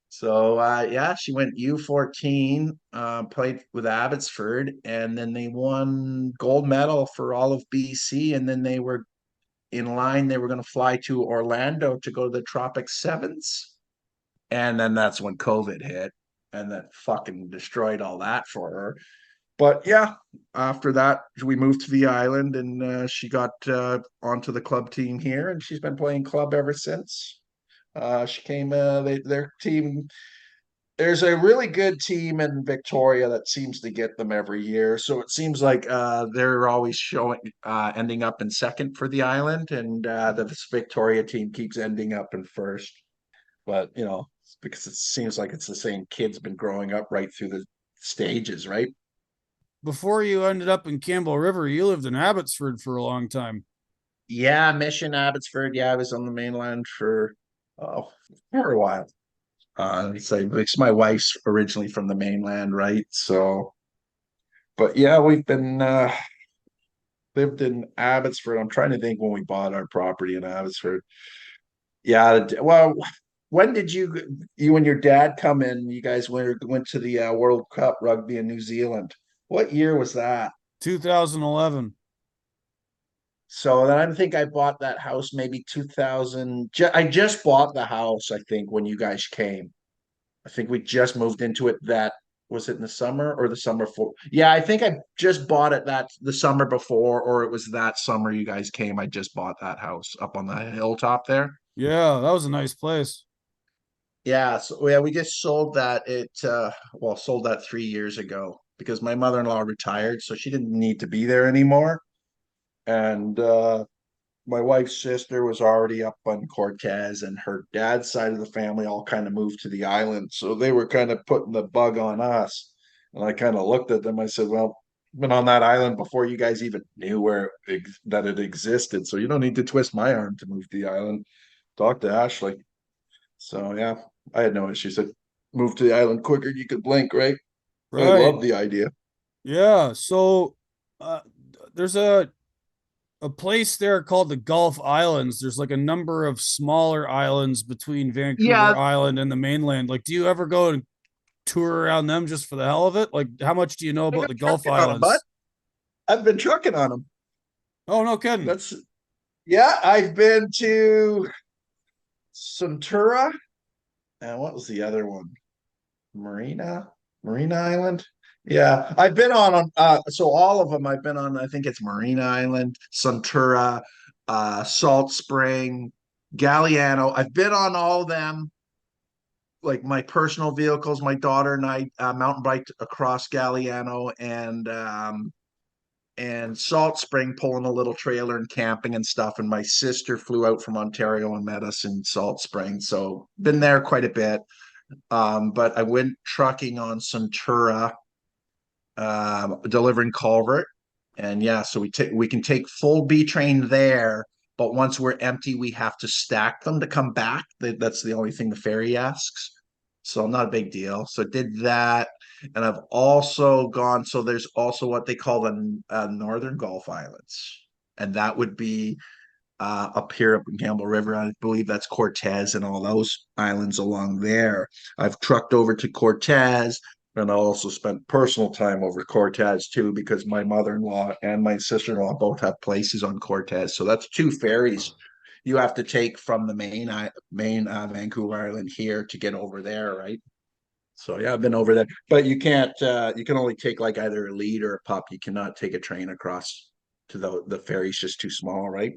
So yeah, she went U14, played with Abbotsford, and then they won gold medal for all of BC. And then they were in line, they were going to fly to Orlando to go to the Tropic Sevens. And then that's when COVID hit, and that fucking destroyed all that for her. But yeah, after that, we moved to the island, and she got onto the club team here, and she's been playing club ever since. She came, their team. There's a really good team in Victoria that seems to get them every year. So it seems like they're always ending up in second for the island, and this Victoria team keeps ending up in first. But because it seems like it's the same kids been growing up right through the stages, right? Before you ended up in Campbell River, you lived in Abbotsford for a long time. Yeah, Mission, Abbotsford. Yeah, I was on the mainland for a while. So because my wife's originally from the mainland, right? So, but yeah, we've been lived in Abbotsford. I'm trying to think when we bought our property in Abbotsford. Yeah, well, when did you and your dad come in? You guys went to the World Cup rugby in New Zealand. What year was that? 2011. So then I think I bought that house maybe 2000. I just bought the house, I think, when you guys came. I think we just moved into it. That was it in the summer or the summer before? Yeah, I think I just bought it that the summer before, or it was that summer you guys came. I just bought that house up on the hilltop there. Yeah, that was a nice place. Yeah, so yeah, we just sold that. Sold that 3 years ago because my mother-in-law retired, so she didn't need to be there anymore. And my wife's sister was already up on Cortez, and her dad's side of the family all kind of moved to the island. So they were kind of putting the bug on us. And I kind of looked at them. I said, well, I've been on that island before you guys even knew that it existed. So you don't need to twist my arm to move to the island. Talk to Ashley. So yeah, I had no issue. She said, move to the island quicker than you could blink, right? I Right. love the idea. Yeah. So uh, there's a place there called the Gulf Islands. There's like a number of smaller islands between Yeah, Vancouver Island and the mainland. Like, do you ever go and tour around them just for the hell of it? Like, how much do you know I've about been the Gulf trucking on them, bud. Islands? I've been trucking on them. Oh, no kidding. That's Yeah, I've been to Centura, and what was the other one? Marina, Marina Island. Yeah, I've been on so all of them I've been on. I think it's Marina Island, Centura, Salt Spring, Galliano. I've been on all of them. Like my personal vehicles, my daughter and I mountain biked across Galliano and Salt Spring, pulling a little trailer and camping and stuff. And my sister flew out from Ontario and met us in Salt Spring. So been there quite a bit. But I went trucking on Centura, delivering culvert. And yeah, so we can take full B train there, but once we're empty, we have to stack them to come back. That's the only thing the ferry asks. So not a big deal. So did that, and I've also gone. So there's also what they call the Northern Gulf Islands, and that would be up here up in Campbell River. I believe that's Cortez and all those islands along there. I've trucked over to Cortez, and I also spent personal time over Cortez too, because my mother-in-law and my sister-in-law both have places on Cortez. So that's two ferries you have to take from the main Vancouver Island here to get over there, right? So yeah, I've been over there, but you can't. You can only take like either a lead or a pup. You cannot take a train across to the ferry's just too small, right?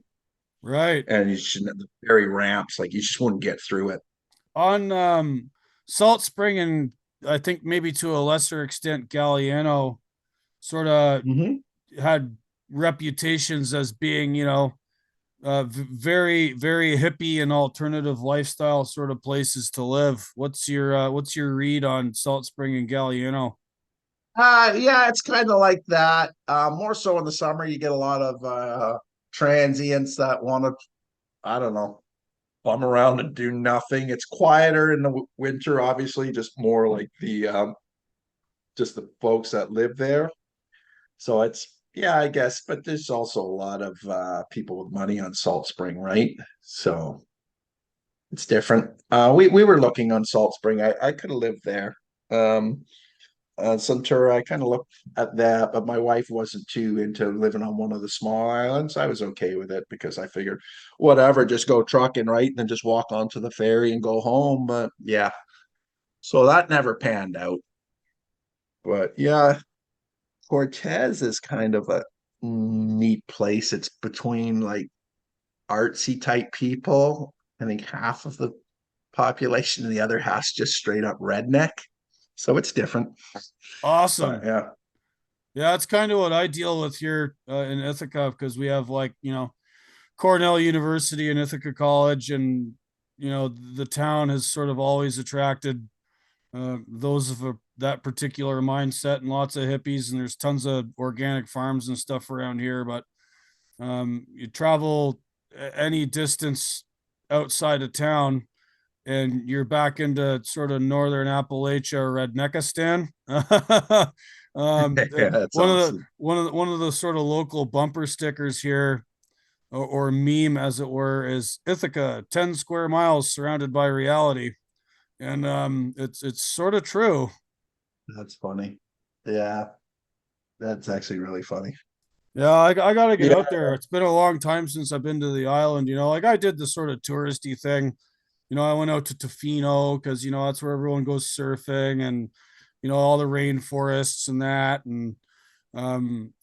Right. And you should the ferry ramps like you just wouldn't get through it. On Salt Spring, and I think maybe to a lesser extent Galliano, sort of Mm-hmm. had reputations as being, very very hippie and alternative lifestyle sort of places to live. What's your read on Salt Spring and Galliano? Yeah, it's kind of like that. More so in the summer, you get a lot of transients that want to, I don't know, bum around and do nothing. It's quieter in the winter, obviously, just more like the folks that live there. So it's yeah, I guess, but there's also a lot of people with money on Salt Spring, right? So it's different. We were looking on Salt Spring. I could have lived there. Um, Centura, I kind of looked at that, but my wife wasn't too into living on one of the small islands. I was okay with it because I figured, whatever, just go trucking, right? And then just walk onto the ferry and go home. But yeah, so that never panned out. But yeah, Cortez is kind of a neat place. It's between like artsy type people. I think half of the population and the other half's just straight up redneck. So it's different. But Awesome. yeah. Yeah, that's kind of what I deal with here in Ithaca, because we have, like, Cornell University and Ithaca College, and the town has sort of always attracted those of that particular mindset, and lots of hippies, and there's tons of organic farms and stuff around here. But you travel any distance outside of town, and you're back into sort of northern Appalachia or Redneckistan. Yeah, that's awesome. One of the sort of local bumper stickers here, or meme as it were, is Ithaca, 10 square miles surrounded by reality. And it's sort of true. That's funny. Yeah, that's actually really funny. Yeah, I gotta get Yeah, out there. It's been a long time since I've been to the island. Like, I did the sort of touristy thing. I went out to Tofino because that's where everyone goes surfing, and all the rainforests and that. And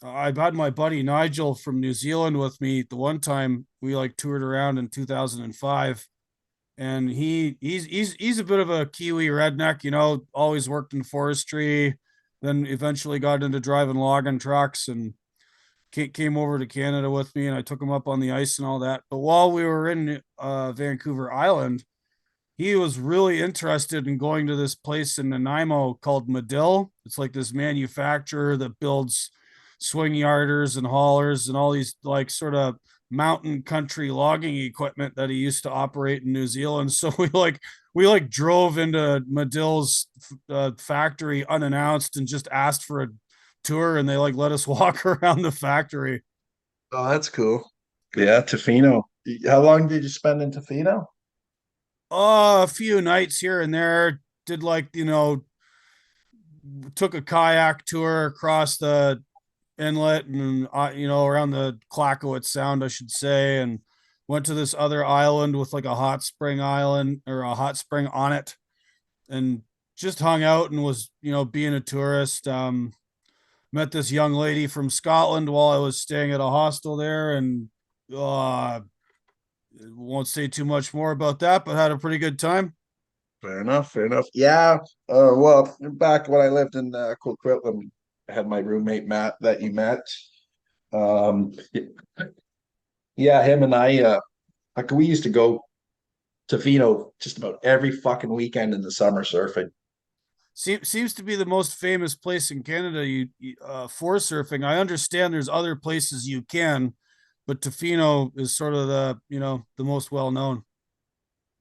I've had my buddy Nigel from New Zealand with me the one time we like toured around in 2005. And he's a bit of a Kiwi redneck, always worked in forestry, then eventually got into driving logging trucks, and came over to Canada with me, and I took him up on the ice and all that. But while we were in Vancouver Island, he was really interested in going to this place in Nanaimo called Medill. It's like this manufacturer that builds swing yarders and haulers and all these, like, sort of mountain country logging equipment that he used to operate in New Zealand. So we drove into Medill's factory unannounced and just asked for a tour, and they like let us walk around the factory. oh, that's cool. Yeah, Tofino. How long did you spend in Tofino? Oh, a few nights here and there. Did, like, took a kayak tour across the inlet, and around the Clackowitz Sound, I should say, and went to this other island with like a hot spring island, or a hot spring on it, and just hung out and was being a tourist. Met this young lady from Scotland while I was staying at a hostel there, and uh won't say too much more about that, but had a pretty good time. Fair enough, fair enough. Yeah. Well, back when I lived in Coquitlam, I had my roommate Matt that you met. Um, yeah, him and I, like we used to go to Fino just about every fucking weekend in the summer surfing. Seems to be the most famous place in Canada, for surfing. I understand there's other places you can, but Tofino is sort of the most well known.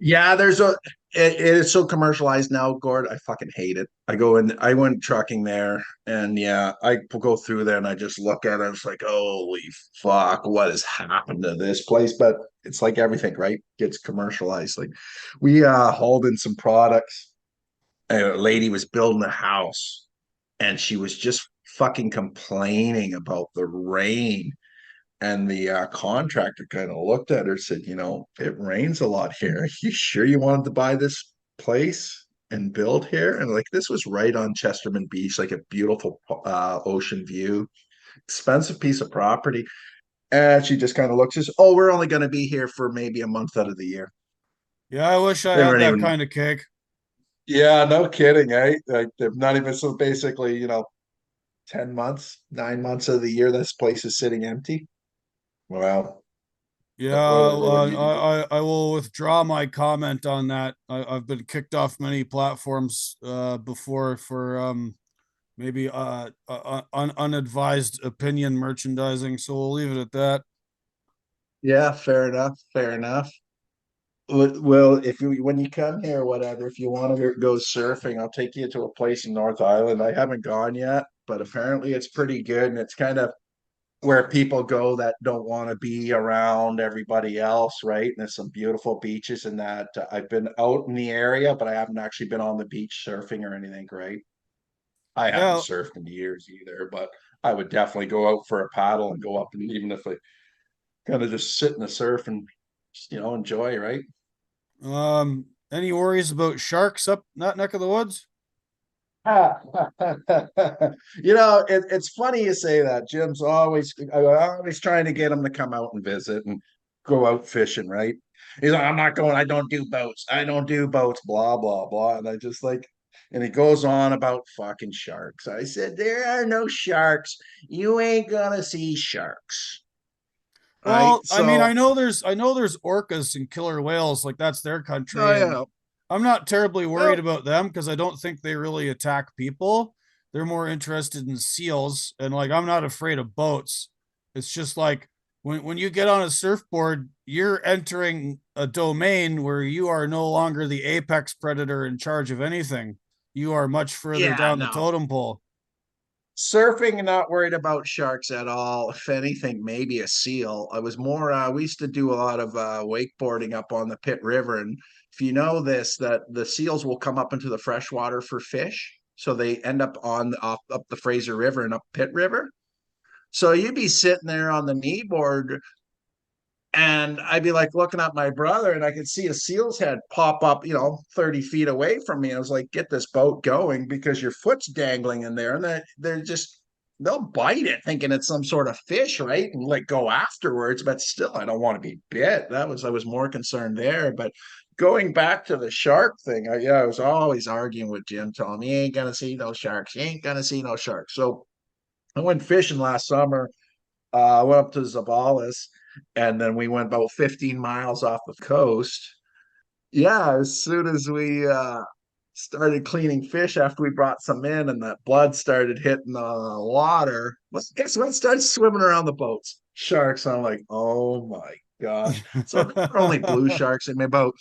Yeah, it is so commercialized now, Gord. I fucking hate it. I went trucking there, and yeah, I go through there and I just look at it. It's like, holy fuck, what has happened to this place? But it's like everything, right? Gets commercialized. Like we hauled in some products. A lady was building a house, and she was just fucking complaining about the rain. And the contractor kind of looked at her, said, it rains a lot here. You sure you wanted to buy this place and build here? And like, this was right on Chesterman Beach, like a beautiful ocean view, expensive piece of property. And she just kind of looks, says, oh, we're only going to be here for maybe a month out of the year. Yeah, I wish I They had weren't that even, kind of cake. yeah, no kidding, eh? Like, they're not even, so basically, 10 months, 9 months of the year, this place is sitting empty. Well, Yeah, what do you do? I will withdraw my comment on that. I've been kicked off many platforms before for maybe unadvised opinion merchandising. So we'll leave it at that. Yeah, fair enough. Fair enough. Well, if you when you come here, whatever, if you want to go surfing, I'll take you to a place in North Island. I haven't gone yet, but apparently it's pretty good, and it's kind of where people go that don't want to be around everybody else, right? And there's some beautiful beaches in that. I've been out in the area, but I haven't actually been on the beach surfing or anything, right? I haven't Yeah, surfed in years either, but I would definitely go out for a paddle and go up, and even if I kind of just sit in the surf and just, enjoy, right? any worries about sharks up that neck of the woods? It's funny you say that. Jim's always trying to get him to come out and visit and go out fishing, right? He's like, I'm not going, I don't do boats. I don't do boats, blah, blah, blah. And I just like, and he goes on about fucking sharks. I said, there are no sharks. You ain't gonna see sharks. Right. Well, I mean, So, I know there's orcas and killer whales, like that's their oh country, and yeah. I'm not terribly worried Well, about them because I don't think they really attack people. They're more interested in seals, and like I'm not afraid of boats. It's just like when you get on a surfboard, you're entering a domain where you are no longer the apex predator in charge of anything. You are much further yeah, down the no. totem pole. Surfing, not worried about sharks at all. If anything, maybe a seal. I was more, we used to do a lot of wakeboarding up on the Pitt River. And if you know this, that the seals will come up into the freshwater for fish. So they end up up the Fraser River and up Pitt River. So you'd be sitting there on the kneeboard, and I'd be like looking at my brother, and I could see a seal's head pop up, 30 feet away from me. I was like, get this boat going because your foot's dangling in there. And they'll bite it thinking it's some sort of fish, right? And like go afterwards. But still, I don't want to be bit. I was more concerned there. But going back to the shark thing, I was always arguing with Jim, telling me, you ain't going to see no sharks. You ain't going to see no sharks. So I went fishing last summer. I went up to Zavalis, and then we went about 15 miles off the coast. Yeah, as soon as we started cleaning fish after we brought some in, and that blood started hitting the water, guess what? Started swimming around the boats. Sharks. I'm like, oh my gosh. So they're only blue sharks, and about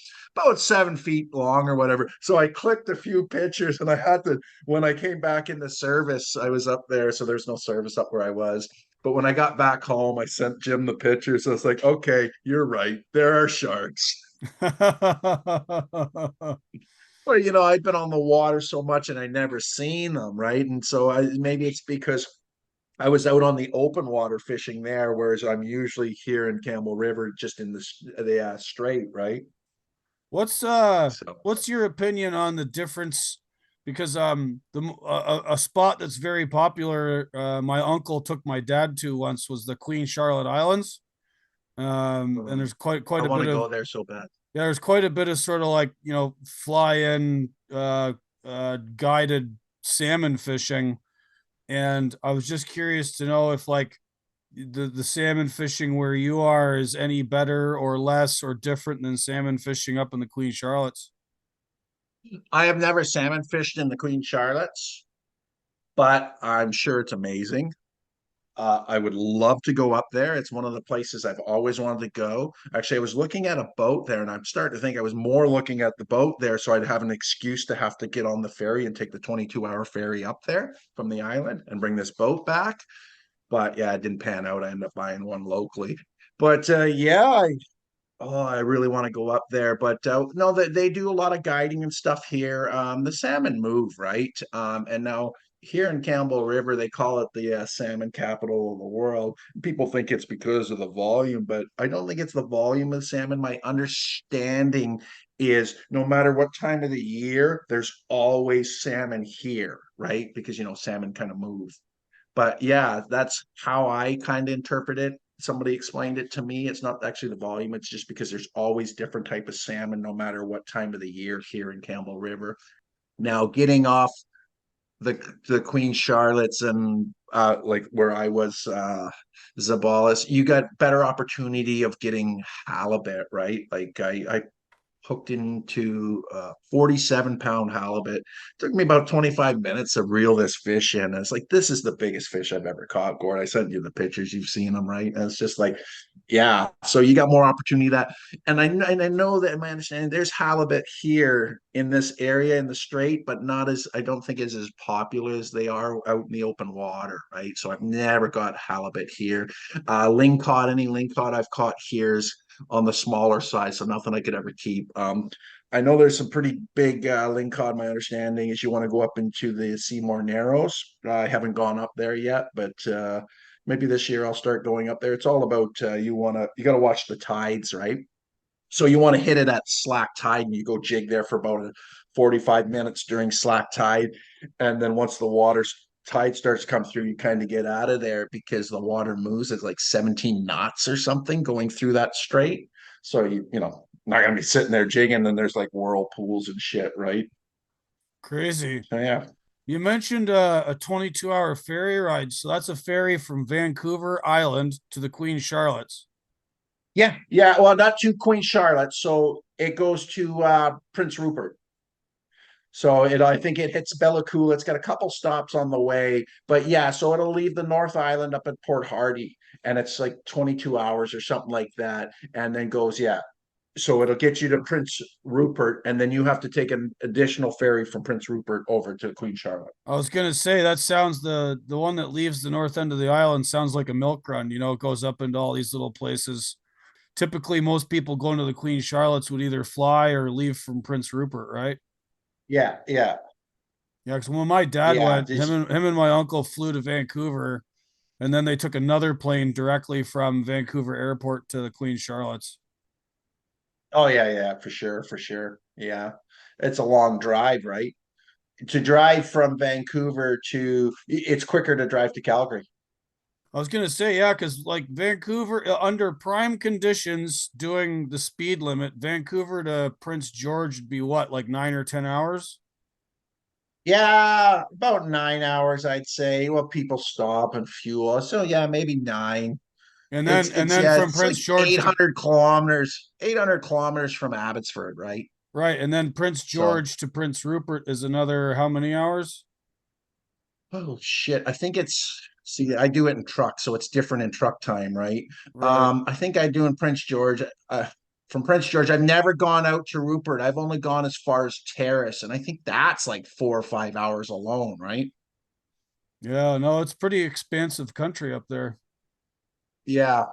7 feet long or whatever. So I clicked a few pictures, and I had to when I came back into service, I was up there, so there's no service up where I was. But when I got back home, I sent Jim the pictures. I was like, okay, you're right. There are sharks. Well, I've been on the water so much and I never seen them, right? And so maybe it's because I was out on the open water fishing there, whereas I'm usually here in Campbell River, just in the strait, right? What's So what's your opinion on the difference? Because a spot that's very popular, my uncle took my dad to once was the Queen Charlotte Islands. And there's quite I a want bit to of go there so bad. yeah, there's quite a bit of sort of like fly in guided salmon fishing, and I was just curious to know if like the salmon fishing where you are is any better or less or different than salmon fishing up in the Queen Charlottes. I have never salmon fished in the Queen Charlottes, but I'm sure it's amazing. I would love to go up there. It's one of the places I've always wanted to go. Actually, I was looking at a boat there, and I'm starting to think I was more looking at the boat there, so I'd have an excuse to have to get on the ferry and take the 22-hour ferry up there from the island and bring this boat back. But yeah, it didn't pan out. I ended up buying one locally. But yeah, oh, I really want to go up there, but no, they do a lot of guiding and stuff here. The salmon move, right? And now here in Campbell River, they call it the salmon capital of the world. People think it's because of the volume, but I don't think it's the volume of salmon. My understanding is no matter what time of the year, there's always salmon here, right? Because salmon kind of move. But yeah, that's how I kind of interpret it. Somebody explained it to me. It's not actually the volume, it's just because there's always different type of salmon no matter what time of the year here in Campbell River. Now getting off the Queen Charlottes and like where I was Zabalas, you got better opportunity of getting halibut, right? Like I hooked into 47-pound halibut. Took me about 25 minutes to reel this fish in. And it's like, this is the biggest fish I've ever caught, Gord. I sent you the pictures. You've seen them, right? And it's just like, yeah. So you got more opportunity that. And I know that in my understanding, there's halibut here in this area in the strait, but not as, I don't think is as popular as they are out in the open water, right? So I've never got halibut here. Any lingcod I've caught here's on the smaller side, so nothing I could ever keep. I know there's some pretty big lingcod. My understanding is you want to go up into the Seymour Narrows. I haven't gone up there yet, but maybe this year I'll start going up there. It's all about you got to watch the tides, right? So you want to hit it at slack tide, and you go jig there for about 45 minutes during slack tide, and then once the water's tide starts to come through, you kind of get out of there because the water moves at like 17 knots or something going through that strait. So not gonna be sitting there jigging, and there's like whirlpools and shit, right? Crazy. So yeah. You mentioned a 22-hour ferry ride. So that's a ferry from Vancouver Island to the Queen Charlottes. Yeah, yeah. Well, not to Queen Charlotte. So it goes to Prince Rupert. So I think it hits Bella Coola. It's got a couple stops on the way, but yeah, so it'll leave the North Island up at Port Hardy, and it's like 22 hours or something like that, and then goes, yeah. So it'll get you to Prince Rupert, and then you have to take an additional ferry from Prince Rupert over to Queen Charlotte. I was gonna say that sounds the one that leaves the north end of the island sounds like a milk run. It goes up into all these little places. Typically, most people going to the Queen Charlottes would either fly or leave from Prince Rupert, right? Yeah, yeah, Yeah, because when my dad yeah. went, him and my uncle flew to Vancouver, and then they took another plane directly from Vancouver Airport to the Queen Charlottes. Oh yeah, yeah, for sure, for sure. Yeah, it's a long drive, right? To drive from Vancouver to, it's quicker to drive to Calgary. I was gonna say, yeah, because like Vancouver under prime conditions, doing the speed limit, Vancouver to Prince George would be what, like 9 or 10 hours, Yeah, about 9 hours, I'd say. Well, people stop and fuel. So yeah, maybe nine. and It's then and it's then yeah, from it's like Prince George to 800 kilometers from Abbotsford, right? right, and then Prince So, George to Prince Rupert is another how many hours? oh shit. I think it's see, I do it in truck, so it's different in truck time, right? Right. I think I do in Prince George. From Prince George, I've never gone out to Rupert. I've only gone as far as Terrace, and I think that's like 4 or 5 hours alone, right? Yeah, no, it's pretty expansive country up there. Yeah,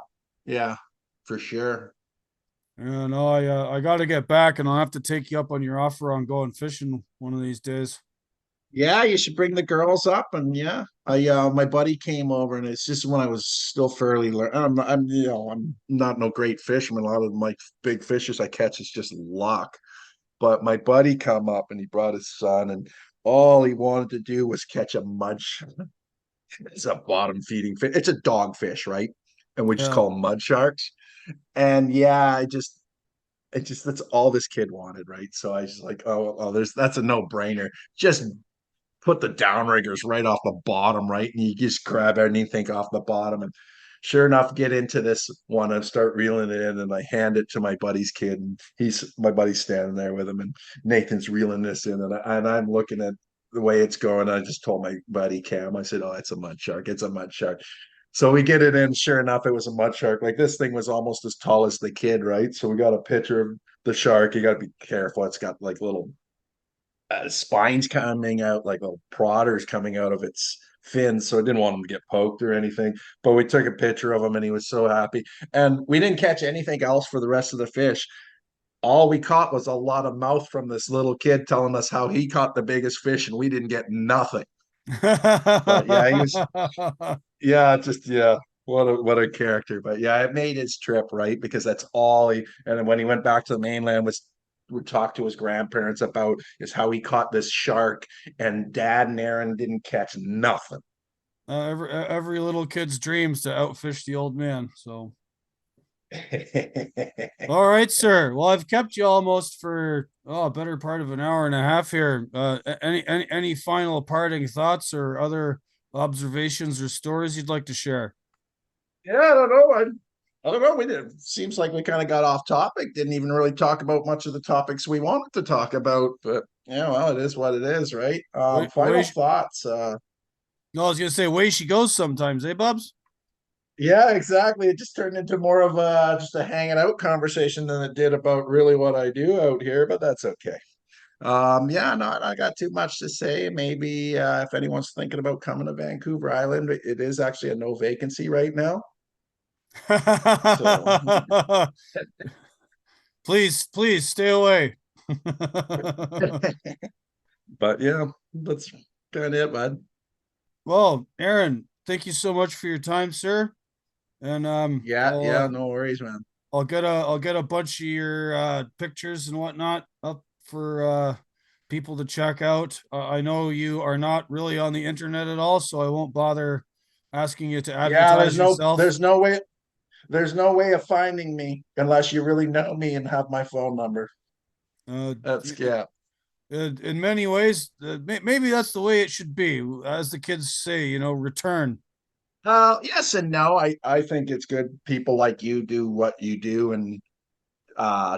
yeah, for sure. Yeah, no, I got to get back, and I'll have to take you up on your offer on going fishing one of these days. Yeah, you should bring the girls up, and yeah, I my buddy came over, and it's just when I was still fairly learn. I'm not no great fisherman. A lot of my big fishes I catch is just luck. But my buddy come up, and he brought his son, and all he wanted to do was catch a mud shark. It's a bottom feeding fish. It's a dog fish, right? And we just Yeah. call them mud sharks. And yeah, it just that's all this kid wanted, right? So I just like, oh, that's a no brainer. Just put the downriggers right off the bottom, right? And you just grab anything off the bottom. And sure enough, get into this one and start reeling it in. And I hand it to my buddy's kid. And my buddy's standing there with him. And Nathan's reeling this in. And I'm looking at the way it's going. I just told my buddy Cam, I said, oh, it's a mud shark. It's a mud shark. So we get it in. Sure enough, it was a mud shark. Like this thing was almost as tall as the kid, right? So we got a picture of the shark. You got to be careful. It's got like little spines coming out, like little prodders coming out of its fins. So I didn't want him to get poked or anything. But we took a picture of him and he was so happy. And we didn't catch anything else for the rest of the fish. All we caught was a lot of mouth from this little kid telling us how he caught the biggest fish and we didn't get nothing. But yeah, he was, yeah, just, yeah. What a character. But yeah, it made his trip, right? Because that's all he, and then when he went back to the mainland was would talk to his grandparents about is how he caught this shark and dad and Aaren didn't catch nothing. Every little kid's dreams to outfish the old man. So, all right, sir. Well, I've kept you almost for a better part of an hour and a half here. Any final parting thoughts or other observations or stories you'd like to share? Yeah, I don't know. I don't know. We did. Seems like we kind of got off topic. Didn't even really talk about much of the topics we wanted to talk about. But yeah, well, it is what it is, right? Way Final thoughts. No, I was gonna say way she goes sometimes, eh, Bubs? Yeah, exactly. It just turned into more of a just a hanging out conversation than it did about really what I do out here. But that's okay. Yeah, not I got too much to say. Maybe if anyone's thinking about coming to Vancouver Island, it is actually a no vacancy right now. So Please stay away. but yeah, that's kind of it, bud. Well, Aaren, thank you so much for your time, sir. And Yeah, yeah, no worries, man. I'll get a bunch of your pictures and whatnot up for people to check out. I know you are not really on the internet at all, so I won't bother asking you to Yeah, advertise yourself. there's no way of finding me unless you really know me and have my phone number. Uh, That's yeah. in many ways, maybe that's the way it should be. As the kids say, return. Yes and no. I think it's good people like you do what you do and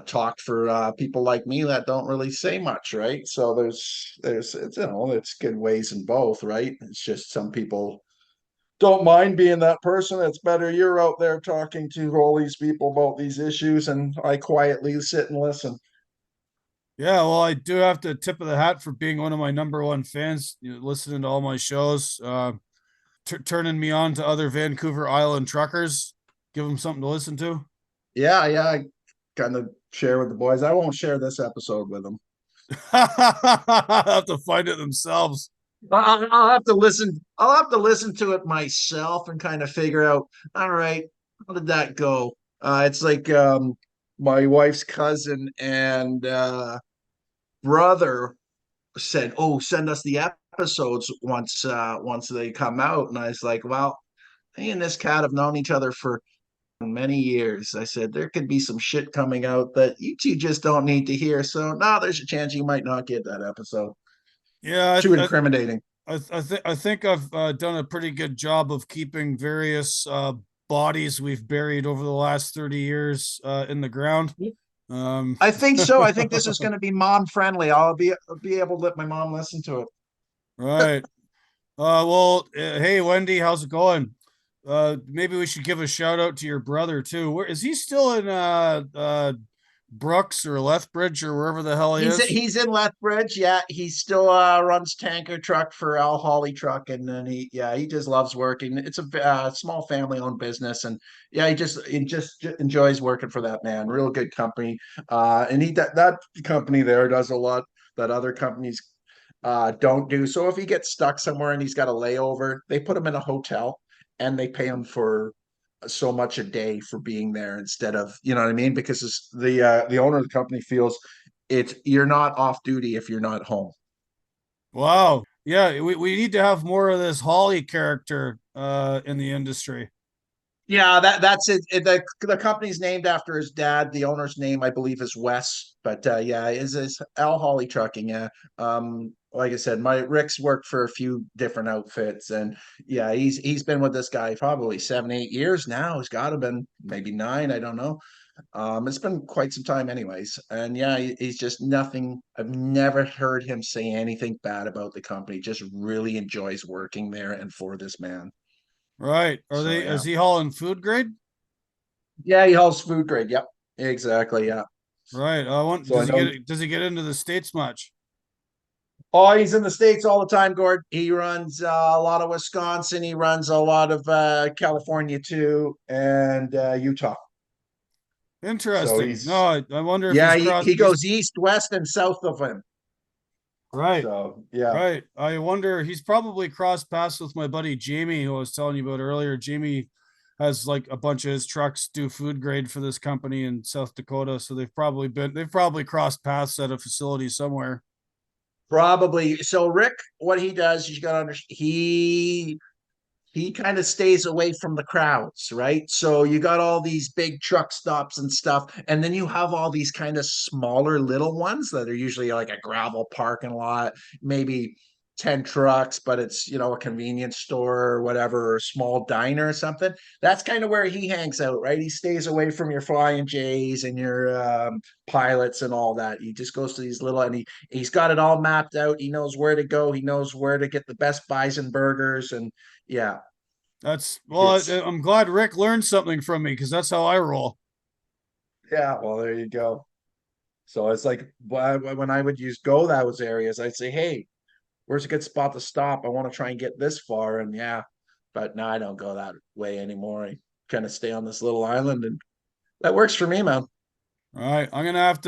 talk for people like me that don't really say much, right? So there's it's it's good ways in both, right? It's just some people don't mind being that person. It's better you're out there talking to all these people about these issues, and I quietly sit and listen. Yeah, well, I do have to tip of the hat for being one of my number one fans, listening to all my shows, turning me on to other Vancouver Island truckers, give them something to listen to. Yeah, yeah, I kind of share with the boys. I won't share this episode with them. Have to find it themselves. I'll have to listen. I'll have to listen to it myself and kind of figure out. All right, how did that go? It's like my wife's cousin and brother said, "Oh, send us the episodes once they come out." And I was like, "Well, me and this cat have known each other for many years." I said, "There could be some shit coming out that you two just don't need to hear. So now there's a chance you might not get that episode. Yeah, Too incriminating." I think I've done a pretty good job of keeping various bodies we've buried over the last 30 years in the ground. I think so. I think this is going to be mom friendly. I'll be able to let my mom listen to it. Right. Hey Wendy, how's it going? Maybe we should give a shout out to your brother too. Where is he still in Brooks or Lethbridge or wherever the hell he is? He's in Lethbridge. Yeah, he still runs tanker truck for Al Holly Truck, and then he just loves working. It's a small family owned business, and yeah, he just enjoys working for that man. Real good company, and that company there does a lot that other companies don't do. So if he gets stuck somewhere and he's got a layover, they put him in a hotel and they pay him for so much a day for being there instead of you know what I mean because the owner of the company feels it's you're not off duty if you're not home. Wow. Yeah, we need to have more of this Holly character in the industry. Yeah, that's it. The company's named after his dad. The owner's name, I believe, is Wes. But yeah, is Al Holly Trucking. Yeah. Like I said, my Rick's worked for a few different outfits, and yeah, he's been with this guy probably 7, 8 years now. He's got to been maybe 9. I don't know. It's been quite some time, anyways. And yeah, he's just nothing. I've never heard him say anything bad about the company. Just really enjoys working there and for this man. Right. Are So they, yeah. is he hauling food grade? Yeah, he hauls food grade. Yep. Exactly. Yeah. Right. I want, So I know. does he get into the States much? Oh, he's in the States all the time, Gord. He runs a lot of Wisconsin. He runs a lot of California too, and Utah. So Interesting. No, he's I wonder if yeah, he he's goes east, west, and south of him. right. So yeah, Right. I wonder he's probably crossed paths with my buddy Jamie, who I was telling you about earlier. Jamie has like a bunch of his trucks do food grade for this company in South Dakota. So they've probably crossed paths at a facility somewhere. probably. So Rick, what he does, you got to understand, he kind of stays away from the crowds, right? So you got all these big truck stops and stuff, and then you have all these kind of smaller little ones that are usually like a gravel parking lot, maybe 10 trucks, but it's, a convenience store or whatever, or a small diner or something. That's kind of where he hangs out, right? He stays away from your Flying J's and your pilots and all that. He just goes to these little, and he's got it all mapped out. He knows where to go. He knows where to get the best bison burgers, and yeah, That's well, it's I'm glad Rick learned something from me because that's how I roll. yeah. Well, there you go. So it's like when I would use go those areas, I'd say, "Hey, where's a good spot to stop? I want to try and get this far." And yeah, but no, I don't go that way anymore. I kind of stay on this little island, and that works for me, man. All right, I'm gonna have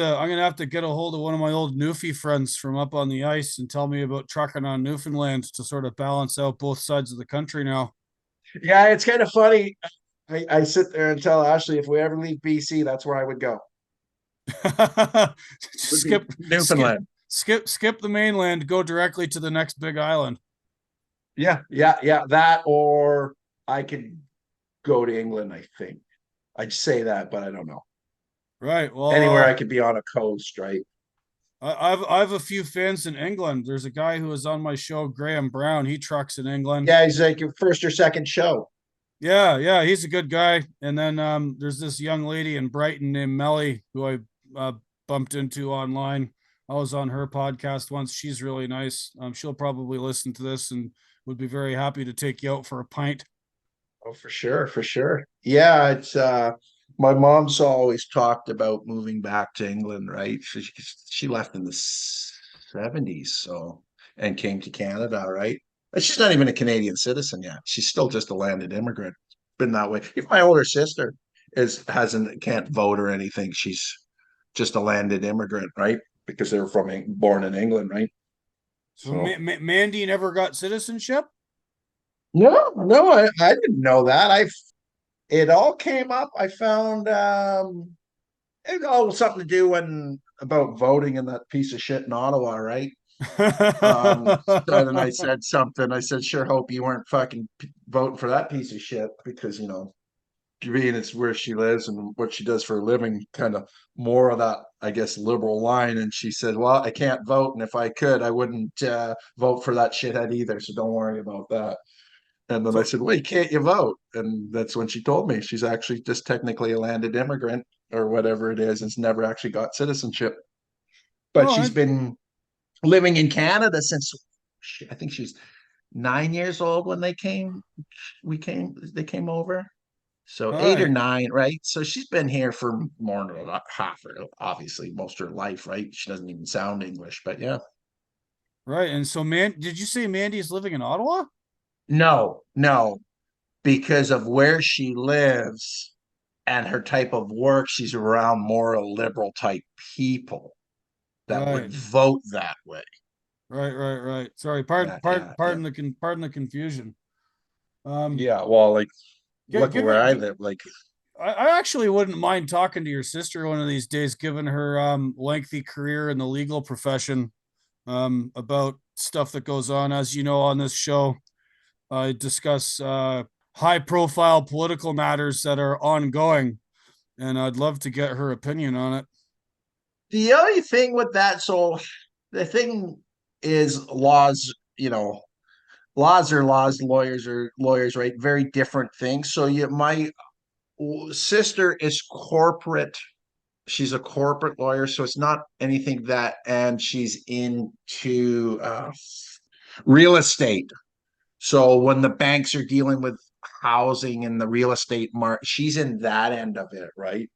to get a hold of one of my old Newfie friends from up on the ice and tell me about trucking on Newfoundland to sort of balance out both sides of the country now. Yeah, it's kind of funny. I sit there and tell Ashley if we ever leave BC, that's where I would go. Would be skip, Newfoundland. skip the mainland, go directly to the next big island. Yeah, yeah, yeah. That or I could go to England, I think. I'd say that, but I don't know. Right. Anywhere I Well, could be on a coast, right? I have a few fans in England. There's a guy who was on my show, Graham Brown. He trucks in England. Yeah, he's like your first or second show. Yeah, yeah, he's a good guy. And then there's this young lady in Brighton named Melly who I bumped into online. I was on her podcast once. She's really nice. She'll probably listen to this and would be very happy to take you out for a pint. Oh, for sure, for sure. Yeah, it's my mom's always talked about moving back to England, right? She left in the 70s, so and came to Canada, right? But she's not even a Canadian citizen yet. She's still just a landed immigrant. Been that way. Even my older sister is hasn't can't vote or anything. She's just a landed immigrant, right? Because they were born in England, right? So So Mandy never got citizenship. no, no, I didn't know that. It all came up. I found it all was something to do when about voting in that piece of shit in Ottawa, right? So then I said something. I said, "Sure hope you weren't fucking voting for that piece of shit," because being it's where she lives and what she does for a living, kind of more of that, I guess, liberal line. And she said, "Well, I can't vote, and if I could, I wouldn't vote for that shithead either. So don't worry about that." And then I so said, "Wait, can't you vote?" And that's when she told me she's actually just technically a landed immigrant or whatever it is, and has never actually got citizenship. But oh, she's been living in Canada since I think she's 9 years old when they came over. So all eight or right, nine, right? So she's been here for more than half her, obviously, most of her life, right? She doesn't even sound English, but yeah. right. And so, man, did you say Mandy's living in Ottawa? No, no, because of where she lives and her type of work, she's around more liberal type people that would Right, vote that way. right. Sorry, Yeah, yeah, yeah. pardon the confusion. Um, Yeah, well, like look where I given live. Like, I actually wouldn't mind talking to your sister one of these days, given her lengthy career in the legal profession, about stuff that goes on. As you know, on this show, I discuss high profile political matters that are ongoing, and I'd love to get her opinion on it. the only thing with that, so the thing is laws, laws are laws, lawyers are lawyers, right? Very different things. So my sister is corporate. She's a corporate lawyer, so it's not anything that, and she's into real estate. So when the banks are dealing with housing and the real estate market. She's in that end of it, right?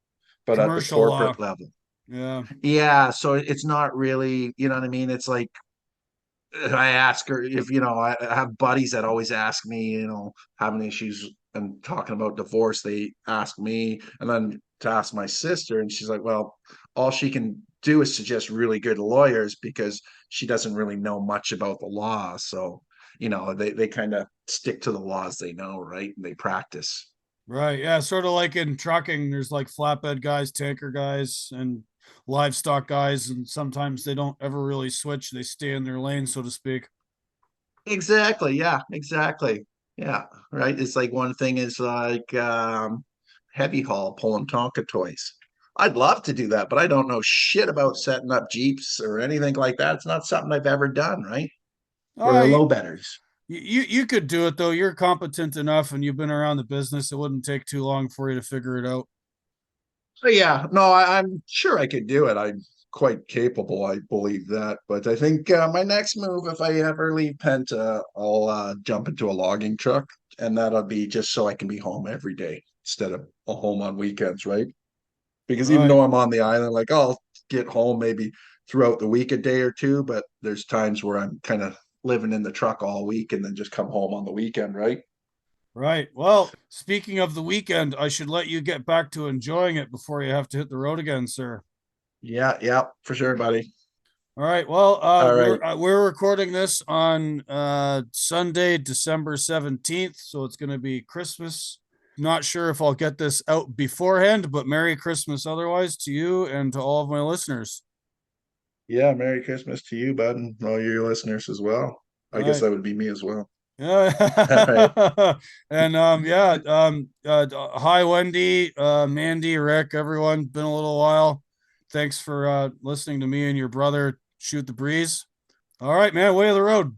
But at the Commercial law. corporate level. Yeah. Yeah, so it's not really, you know what I mean? It's like I ask her if, I have buddies that always ask me, having issues and talking about divorce. They ask me, and then to ask my sister, and she's like, well, all she can do is suggest really good lawyers because she doesn't really know much about the law. So, they kind of stick to the laws they know, right? And they practice. Right. Yeah. Sort of like in trucking, there's like flatbed guys, tanker guys, and livestock guys. And sometimes they don't ever really switch. They stay in their lane, so to speak. Exactly. Yeah, exactly. Yeah. Right. It's like one thing is like heavy haul pulling Tonka toys. I'd love to do that, but I don't know shit about setting up Jeeps or anything like that. It's not something I've ever done, right? Or You, low betters. you could do it though. You're competent enough and you've been around the business. It wouldn't take too long for you to figure it out. So yeah, no, I'm sure I could do it. I'm quite capable. I believe that. But I think my next move, if I ever leave Penta, I'll jump into a logging truck, and that'll be just so I can be home every day instead of a home on weekends, right? Because even Right. though I'm on the island, like I'll get home maybe throughout the week a day or two, but there's times where I'm kind of living in the truck all week and then just come home on the weekend, right? Right. Well, speaking of the weekend, I should let you get back to enjoying it before you have to hit the road again, sir. Yeah, yeah, for sure, buddy. All right. Well, All right. we're recording this on Sunday, December 17th, so it's going to be Christmas. Not sure if I'll get this out beforehand, but Merry Christmas otherwise to you and to all of my listeners. Yeah, Merry Christmas to you, bud, and all your listeners as well. All I guess right. that would be me as well. All right. Yeah. And yeah, hi Wendy, Mandy, Rick, everyone. Been a little while. Thanks for listening to me and your brother shoot the breeze. All right, man, way of the road.